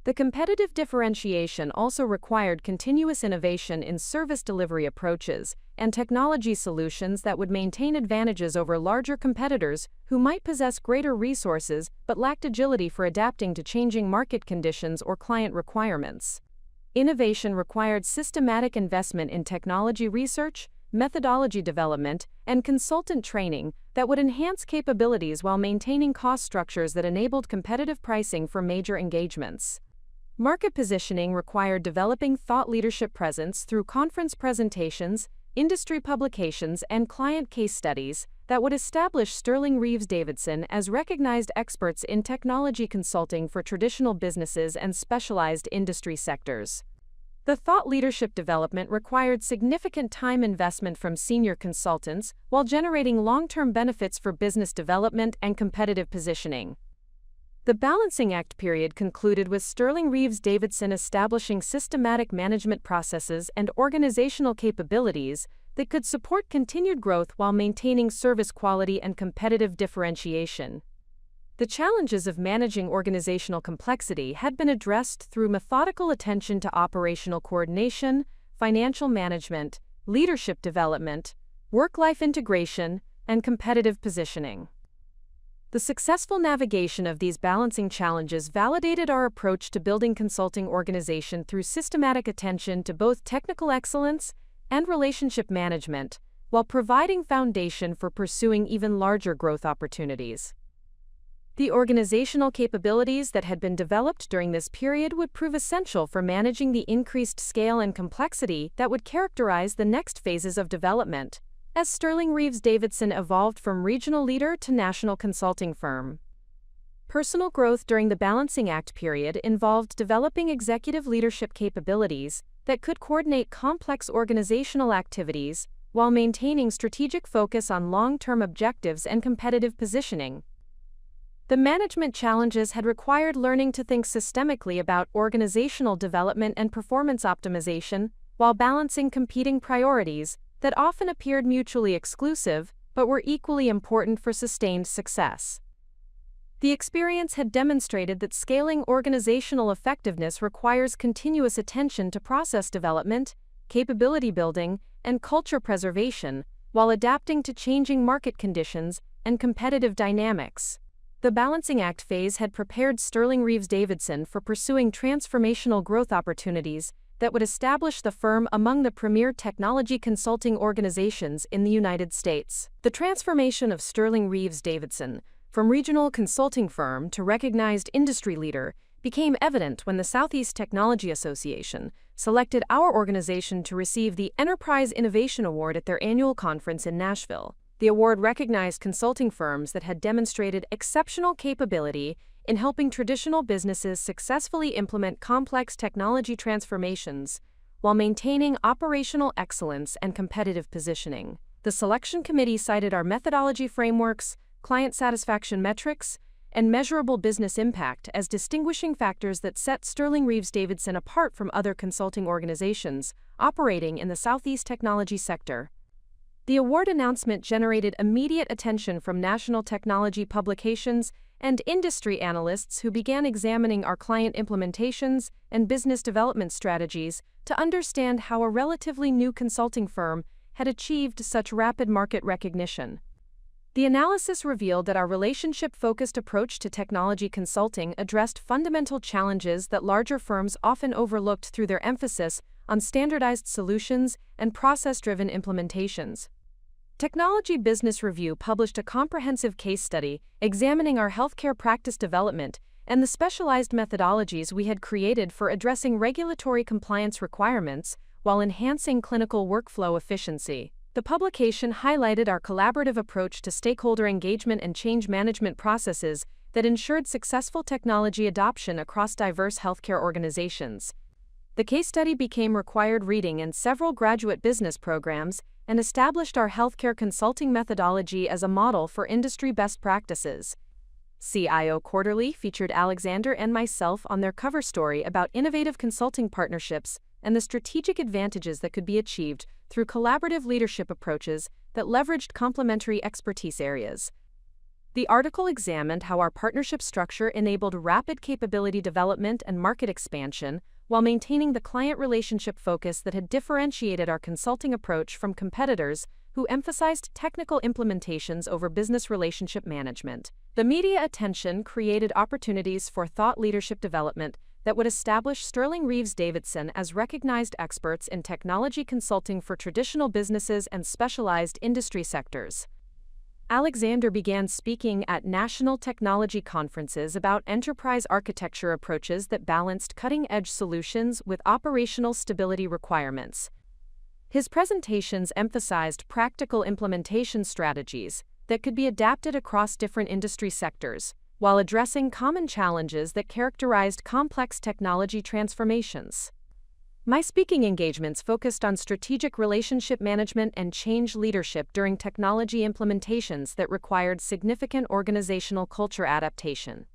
S1: The competitive differentiation also required continuous innovation in service delivery approaches and technology solutions that would maintain advantages over larger competitors who might possess greater resources but lacked agility for adapting to changing market conditions or client requirements. Innovation required systematic investment in technology research, methodology development, and consultant training that would enhance capabilities while maintaining cost structures that enabled competitive pricing for major engagements. Market positioning required developing thought leadership presence through conference presentations, industry publications, and client case studies that would establish Sterling Reeves Davidson as recognized experts in technology consulting for traditional businesses and specialized industry sectors. The thought leadership development required significant time investment from senior consultants while generating long-term benefits for business development and competitive positioning. The balancing act period concluded with Sterling Reeves Davidson establishing systematic management processes and organizational capabilities that could support continued growth while maintaining service quality and competitive differentiation. The challenges of managing organizational complexity had been addressed through methodical attention to operational coordination, financial management, leadership development, work-life integration, and competitive positioning. The successful navigation of these balancing challenges validated our approach to building consulting organization through systematic attention to both technical excellence and relationship management, while providing foundation for pursuing even larger growth opportunities. The organizational capabilities that had been developed during this period would prove essential for managing the increased scale and complexity that would characterize the next phases of development, as Sterling Reeves Davidson evolved from regional leader to national consulting firm. Personal growth during the balancing act period involved developing executive leadership capabilities that could coordinate complex organizational activities while maintaining strategic focus on long-term objectives and competitive positioning. The management challenges had required learning to think systemically about organizational development and performance optimization while balancing competing priorities that often appeared mutually exclusive but were equally important for sustained success. The experience had demonstrated that scaling organizational effectiveness requires continuous attention to process development, capability building, and culture preservation, while adapting to changing market conditions and competitive dynamics. The balancing act phase had prepared Sterling Reeves Davidson for pursuing transformational growth opportunities that would establish the firm among the premier technology consulting organizations in the United States. The transformation of Sterling Reeves Davidson from regional consulting firm to recognized industry leader became evident when the Southeast Technology Association selected our organization to receive the Enterprise Innovation Award at their annual conference in Nashville. The award recognized consulting firms that had demonstrated exceptional capability in helping traditional businesses successfully implement complex technology transformations while maintaining operational excellence and competitive positioning. The selection committee cited our methodology frameworks, client satisfaction metrics, and measurable business impact as distinguishing factors that set Sterling Reeves Davidson apart from other consulting organizations operating in the Southeast technology sector. The award announcement generated immediate attention from national technology publications and industry analysts who began examining our client implementations and business development strategies to understand how a relatively new consulting firm had achieved such rapid market recognition. The analysis revealed that our relationship-focused approach to technology consulting addressed fundamental challenges that larger firms often overlooked through their emphasis on standardized solutions and process-driven implementations. Technology Business Review published a comprehensive case study examining our healthcare practice development and the specialized methodologies we had created for addressing regulatory compliance requirements while enhancing clinical workflow efficiency. The publication highlighted our collaborative approach to stakeholder engagement and change management processes that ensured successful technology adoption across diverse healthcare organizations. The case study became required reading in several graduate business programs and established our healthcare consulting methodology as a model for industry best practices. CIO Quarterly featured Alexander and myself on their cover story about innovative consulting partnerships and the strategic advantages that could be achieved through collaborative leadership approaches that leveraged complementary expertise areas. The article examined how our partnership structure enabled rapid capability development and market expansion while maintaining the client relationship focus that had differentiated our consulting approach from competitors who emphasized technical implementations over business relationship management. The media attention created opportunities for thought leadership development that would establish Sterling Reeves Davidson as recognized experts in technology consulting for traditional businesses and specialized industry sectors. Alexander began speaking at national technology conferences about enterprise architecture approaches that balanced cutting-edge solutions with operational stability requirements. His presentations emphasized practical implementation strategies that could be adapted across different industry sectors, while addressing common challenges that characterized complex technology transformations. My speaking engagements focused on strategic relationship management and change leadership during technology implementations that required significant organizational culture adaptation.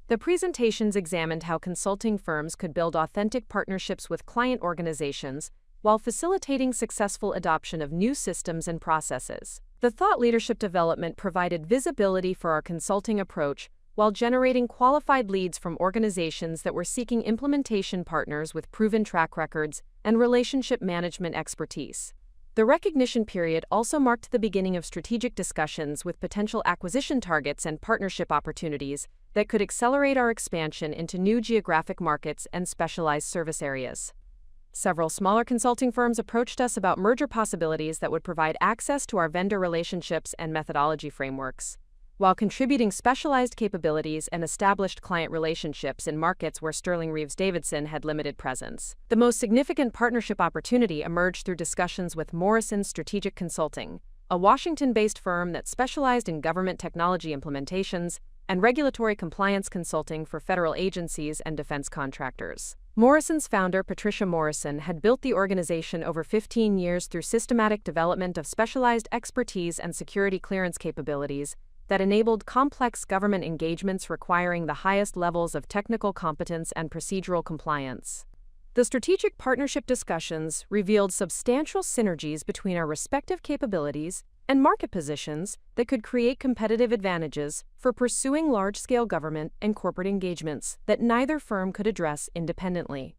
S1: The presentations examined how consulting firms could build authentic partnerships with client organizations while facilitating successful adoption of new systems and processes. The thought leadership development provided visibility for our consulting approach while generating qualified leads from organizations that were seeking implementation partners with proven track records and relationship management expertise. The recognition period also marked the beginning of strategic discussions with potential acquisition targets and partnership opportunities that could accelerate our expansion into new geographic markets and specialized service areas. Several smaller consulting firms approached us about merger possibilities that would provide access to our vendor relationships and methodology frameworks. while contributing specialized capabilities and established client relationships in markets where Sterling Reeves Davidson had limited presence. The most significant partnership opportunity emerged through discussions with Morrison Strategic Consulting, a Washington-based firm that specialized in government technology implementations and regulatory compliance consulting for federal agencies and defense contractors. Morrison's founder, Patricia Morrison, had built the organization over 15 years through systematic development of specialized expertise and security clearance capabilities that enabled complex government engagements requiring the highest levels of technical competence and procedural compliance. The strategic partnership discussions revealed substantial synergies between our respective capabilities and market positions that could create competitive advantages for pursuing large-scale government and corporate engagements that neither firm could address independently.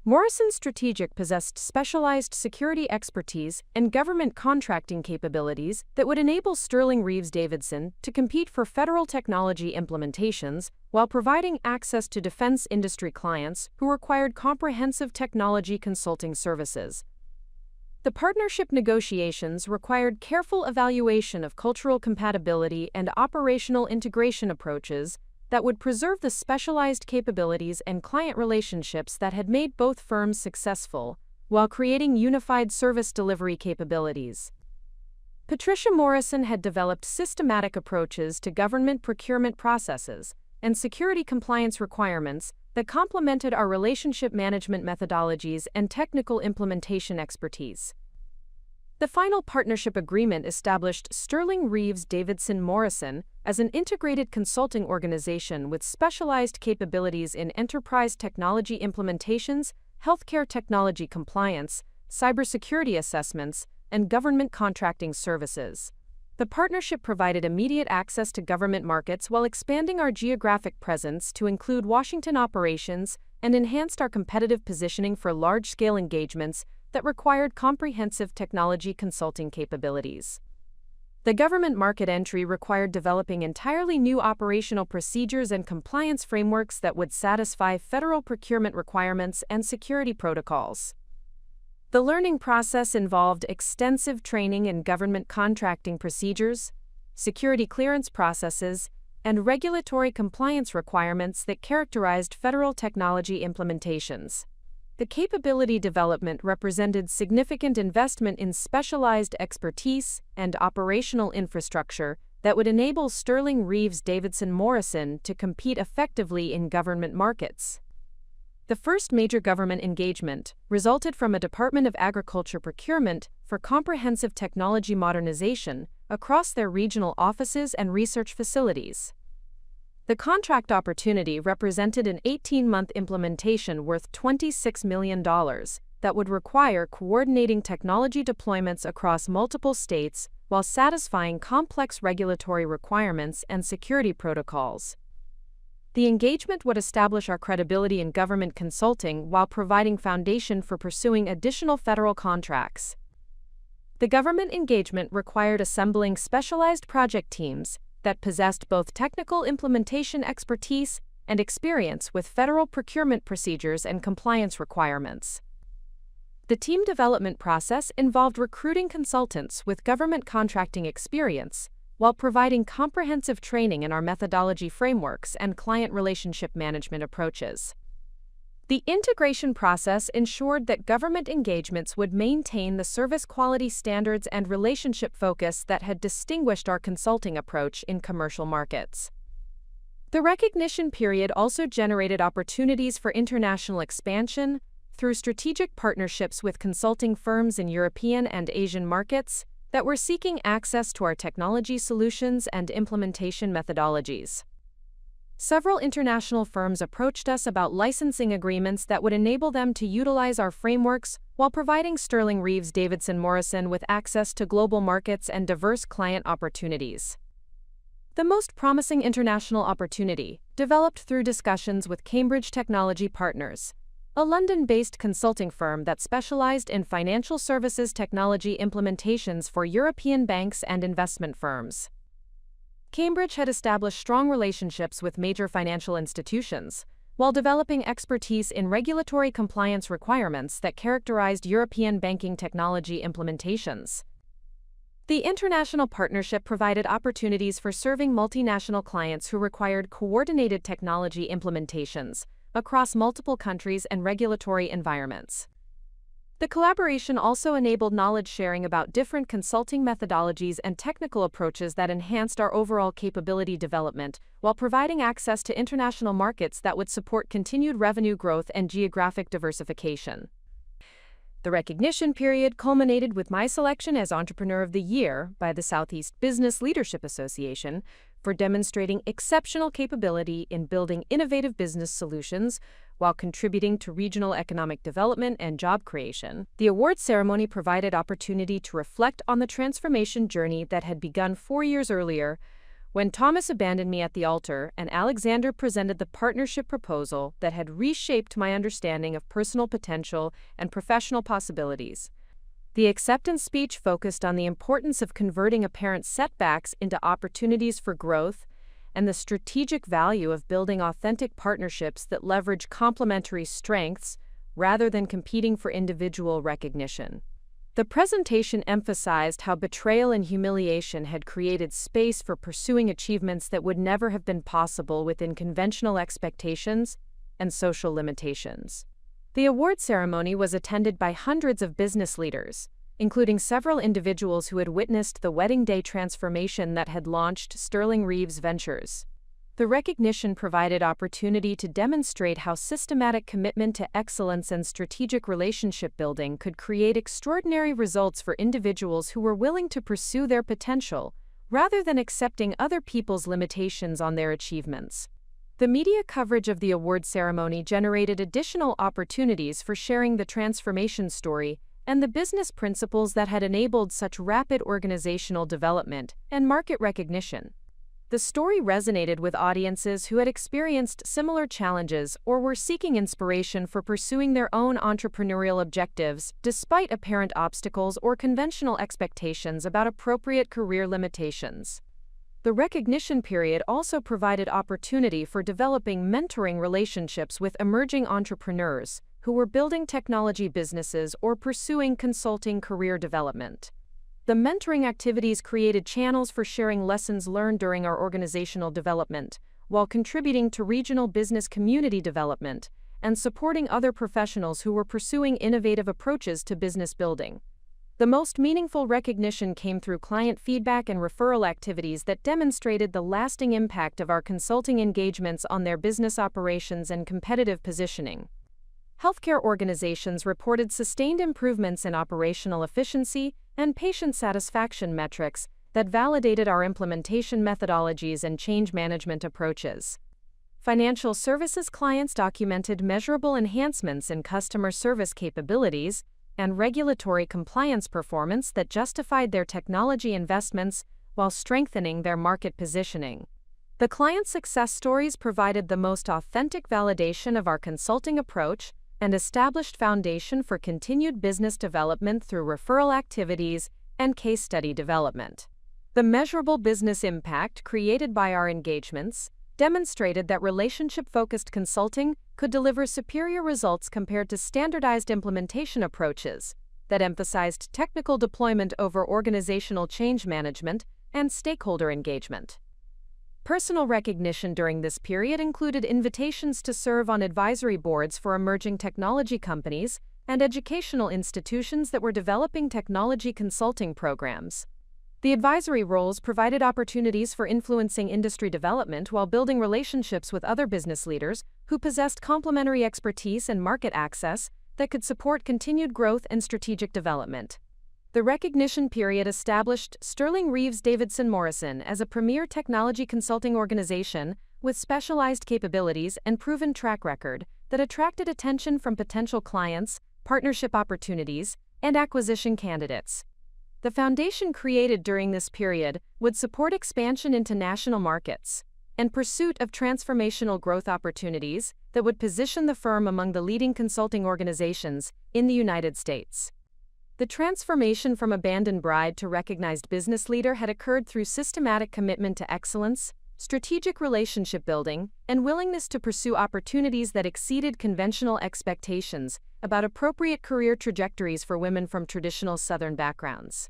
S1: Morrison Strategic possessed specialized security expertise and government contracting capabilities that would enable Sterling Reeves Davidson to compete for federal technology implementations while providing access to defense industry clients who required comprehensive technology consulting services. The partnership negotiations required careful evaluation of cultural compatibility and operational integration approaches that would preserve the specialized capabilities and client relationships that had made both firms successful, while creating unified service delivery capabilities. Patricia Morrison had developed systematic approaches to government procurement processes and security compliance requirements that complemented our relationship management methodologies and technical implementation expertise. The final partnership agreement established Sterling Reeves Davidson Morrison as an integrated consulting organization with specialized capabilities in enterprise technology implementations, healthcare technology compliance, cybersecurity assessments, and government contracting services. The partnership provided immediate access to government markets while expanding our geographic presence to include Washington operations and enhanced our competitive positioning for large-scale engagements that required comprehensive technology consulting capabilities. The government market entry required developing entirely new operational procedures and compliance frameworks that would satisfy federal procurement requirements and security protocols. The learning process involved extensive training in government contracting procedures, security clearance processes, and regulatory compliance requirements that characterized federal technology implementations. The capability development represented significant investment in specialized expertise and operational infrastructure that would enable Sterling Reeves Davidson Morrison to compete effectively in government markets. The first major government engagement resulted from a Department of Agriculture procurement for comprehensive technology modernization across their regional offices and research facilities. The contract opportunity represented an 18-month implementation worth $26 million that would require coordinating technology deployments across multiple states while satisfying complex regulatory requirements and security protocols. The engagement would establish our credibility in government consulting while providing foundation for pursuing additional federal contracts. The government engagement required assembling specialized project teams that possessed both technical implementation expertise and experience with federal procurement procedures and compliance requirements. The team development process involved recruiting consultants with government contracting experience, while providing comprehensive training in our methodology frameworks and client relationship management approaches. The integration process ensured that government engagements would maintain the service quality standards and relationship focus that had distinguished our consulting approach in commercial markets. The recognition period also generated opportunities for international expansion through strategic partnerships with consulting firms in European and Asian markets that were seeking access to our technology solutions and implementation methodologies. Several international firms approached us about licensing agreements that would enable them to utilize our frameworks while providing Sterling Reeves Davidson Morrison with access to global markets and diverse client opportunities. The most promising international opportunity developed through discussions with Cambridge Technology Partners, a London-based consulting firm that specialized in financial services technology implementations for European banks and investment firms. Cambridge had established strong relationships with major financial institutions, while developing expertise in regulatory compliance requirements that characterized European banking technology implementations. The international partnership provided opportunities for serving multinational clients who required coordinated technology implementations across multiple countries and regulatory environments. The collaboration also enabled knowledge sharing about different consulting methodologies and technical approaches that enhanced our overall capability development, while providing access to international markets that would support continued revenue growth and geographic diversification. The recognition period culminated with my selection as Entrepreneur of the Year by the Southeast Business Leadership Association for demonstrating exceptional capability in building innovative business solutions while contributing to regional economic development and job creation. The award ceremony provided opportunity to reflect on the transformation journey that had begun 4 years earlier when Thomas abandoned me at the altar and Alexander presented the partnership proposal that had reshaped my understanding of personal potential and professional possibilities. The acceptance speech focused on the importance of converting apparent setbacks into opportunities for growth and the strategic value of building authentic partnerships that leverage complementary strengths rather than competing for individual recognition. The presentation emphasized how betrayal and humiliation had created space for pursuing achievements that would never have been possible within conventional expectations and social limitations. The award ceremony was attended by hundreds of business leaders, including several individuals who had witnessed the wedding day transformation that had launched Sterling Reeves Ventures. The recognition provided opportunity to demonstrate how systematic commitment to excellence and strategic relationship building could create extraordinary results for individuals who were willing to pursue their potential, rather than accepting other people's limitations on their achievements. The media coverage of the award ceremony generated additional opportunities for sharing the transformation story and the business principles that had enabled such rapid organizational development and market recognition. The story resonated with audiences who had experienced similar challenges or were seeking inspiration for pursuing their own entrepreneurial objectives despite apparent obstacles or conventional expectations about appropriate career limitations. The recognition period also provided opportunity for developing mentoring relationships with emerging entrepreneurs who were building technology businesses or pursuing consulting career development. The mentoring activities created channels for sharing lessons learned during our organizational development, while contributing to regional business community development and supporting other professionals who were pursuing innovative approaches to business building. The most meaningful recognition came through client feedback and referral activities that demonstrated the lasting impact of our consulting engagements on their business operations and competitive positioning. Healthcare organizations reported sustained improvements in operational efficiency and patient satisfaction metrics that validated our implementation methodologies and change management approaches. Financial services clients documented measurable enhancements in customer service capabilities and regulatory compliance performance that justified their technology investments while strengthening their market positioning. The client success stories provided the most authentic validation of our consulting approach and established foundation for continued business development through referral activities and case study development. The measurable business impact created by our engagements demonstrated that relationship-focused consulting could deliver superior results compared to standardized implementation approaches that emphasized technical deployment over organizational change management and stakeholder engagement. Personal recognition during this period included invitations to serve on advisory boards for emerging technology companies and educational institutions that were developing technology consulting programs. The advisory roles provided opportunities for influencing industry development while building relationships with other business leaders who possessed complementary expertise and market access that could support continued growth and strategic development. The recognition period established Sterling Reeves Davidson Morrison as a premier technology consulting organization with specialized capabilities and proven track record that attracted attention from potential clients, partnership opportunities, and acquisition candidates. The foundation created during this period would support expansion into national markets and pursuit of transformational growth opportunities that would position the firm among the leading consulting organizations in the United States. The transformation from abandoned bride to recognized business leader had occurred through systematic commitment to excellence, strategic relationship building, and willingness to pursue opportunities that exceeded conventional expectations about appropriate career trajectories for women from traditional Southern backgrounds.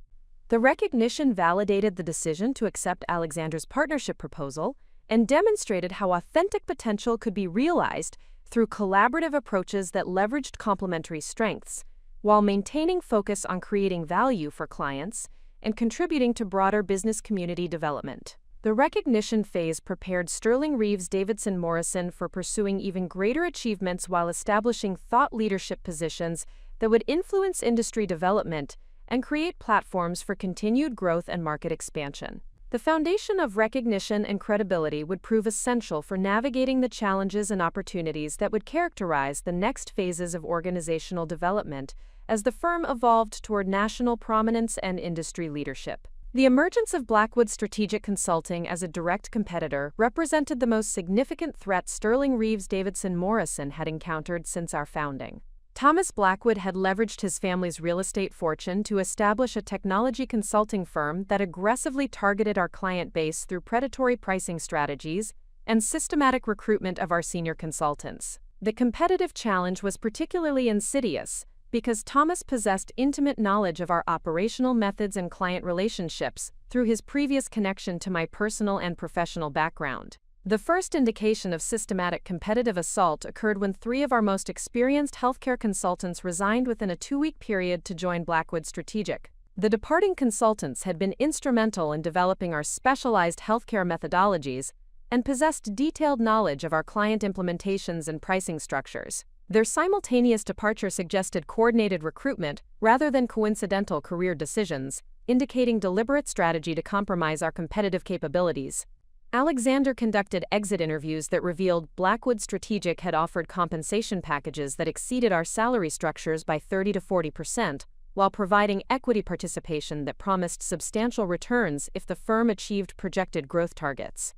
S1: The recognition validated the decision to accept Alexander's partnership proposal and demonstrated how authentic potential could be realized through collaborative approaches that leveraged complementary strengths, while maintaining focus on creating value for clients and contributing to broader business community development. The recognition phase prepared Sterling Reeves Davidson Morrison for pursuing even greater achievements while establishing thought leadership positions that would influence industry development and create platforms for continued growth and market expansion. The foundation of recognition and credibility would prove essential for navigating the challenges and opportunities that would characterize the next phases of organizational development as the firm evolved toward national prominence and industry leadership. The emergence of Blackwood Strategic Consulting as a direct competitor represented the most significant threat Sterling Reeves Davidson Morrison had encountered since our founding. Thomas Blackwood had leveraged his family's real estate fortune to establish a technology consulting firm that aggressively targeted our client base through predatory pricing strategies and systematic recruitment of our senior consultants. The competitive challenge was particularly insidious because Thomas possessed intimate knowledge of our operational methods and client relationships through his previous connection to my personal and professional background. The first indication of systematic competitive assault occurred when 3 of our most experienced healthcare consultants resigned within a 2-week period to join Blackwood Strategic. The departing consultants had been instrumental in developing our specialized healthcare methodologies and possessed detailed knowledge of our client implementations and pricing structures. Their simultaneous departure suggested coordinated recruitment rather than coincidental career decisions, indicating deliberate strategy to compromise our competitive capabilities. Alexander conducted exit interviews that revealed Blackwood Strategic had offered compensation packages that exceeded our salary structures by 30 to 40%, while providing equity participation that promised substantial returns if the firm achieved projected growth targets.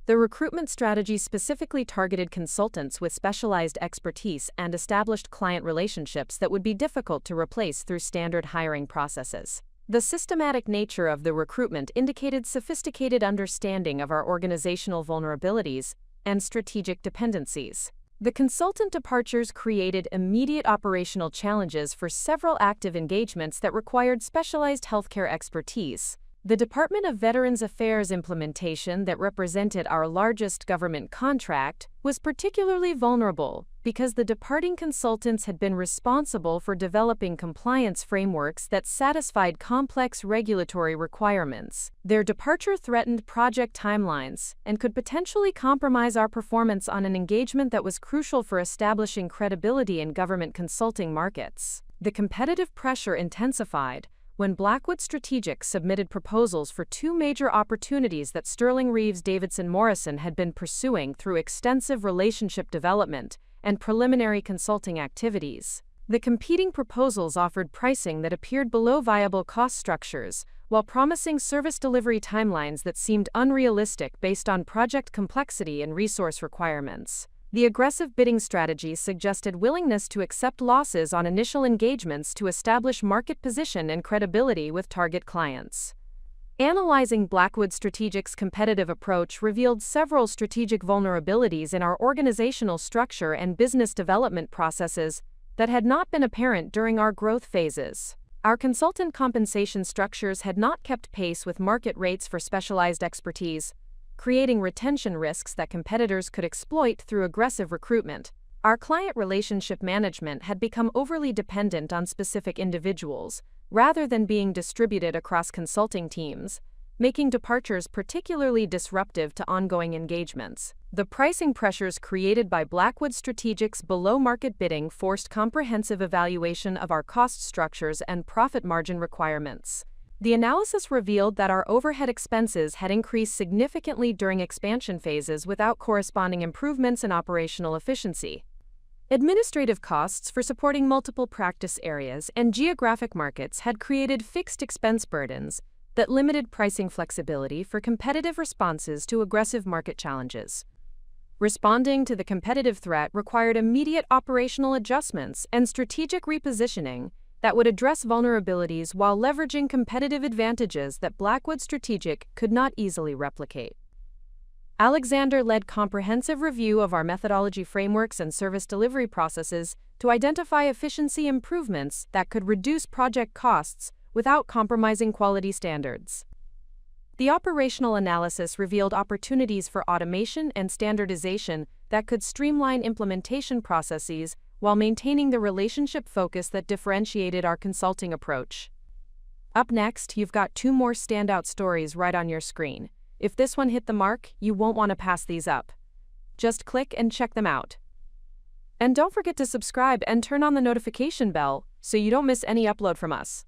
S1: The recruitment strategy specifically targeted consultants with specialized expertise and established client relationships that would be difficult to replace through standard hiring processes. The systematic nature of the recruitment indicated sophisticated understanding of our organizational vulnerabilities and strategic dependencies. The consultant departures created immediate operational challenges for several active engagements that required specialized healthcare expertise. The Department of Veterans Affairs implementation that represented our largest government contract was particularly vulnerable because the departing consultants had been responsible for developing compliance frameworks that satisfied complex regulatory requirements. Their departure threatened project timelines and could potentially compromise our performance on an engagement that was crucial for establishing credibility in government consulting markets. The competitive pressure intensified when Blackwood Strategic submitted proposals for 2 major opportunities that Sterling Reeves Davidson Morrison had been pursuing through extensive relationship development and preliminary consulting activities. The competing proposals offered pricing that appeared below viable cost structures, while promising service delivery timelines that seemed unrealistic based on project complexity and resource requirements. The aggressive bidding strategy suggested willingness to accept losses on initial engagements to establish market position and credibility with target clients. Analyzing Blackwood Strategic's competitive approach revealed several strategic vulnerabilities in our organizational structure and business development processes that had not been apparent during our growth phases. Our consultant compensation structures had not kept pace with market rates for specialized expertise, creating retention risks that competitors could exploit through aggressive recruitment. Our client relationship management had become overly dependent on specific individuals, rather than being distributed across consulting teams, making departures particularly disruptive to ongoing engagements. The pricing pressures created by Blackwood Strategic's below-market bidding forced comprehensive evaluation of our cost structures and profit margin requirements. The analysis revealed that our overhead expenses had increased significantly during expansion phases without corresponding improvements in operational efficiency. Administrative costs for supporting multiple practice areas and geographic markets had created fixed expense burdens that limited pricing flexibility for competitive responses to aggressive market challenges. Responding to the competitive threat required immediate operational adjustments and strategic repositioning that would address vulnerabilities while leveraging competitive advantages that Blackwood Strategic could not easily replicate. Alexander led comprehensive review of our methodology frameworks and service delivery processes to identify efficiency improvements that could reduce project costs without compromising quality standards. The operational analysis revealed opportunities for automation and standardization that could streamline implementation processes while maintaining the relationship focus that differentiated our consulting approach. Up next, you've got 2 more standout stories right on your screen. If this one hit the mark, you won't want to pass these up. Just click and check them out. And don't forget to subscribe and turn on the notification bell so you don't miss any upload from us.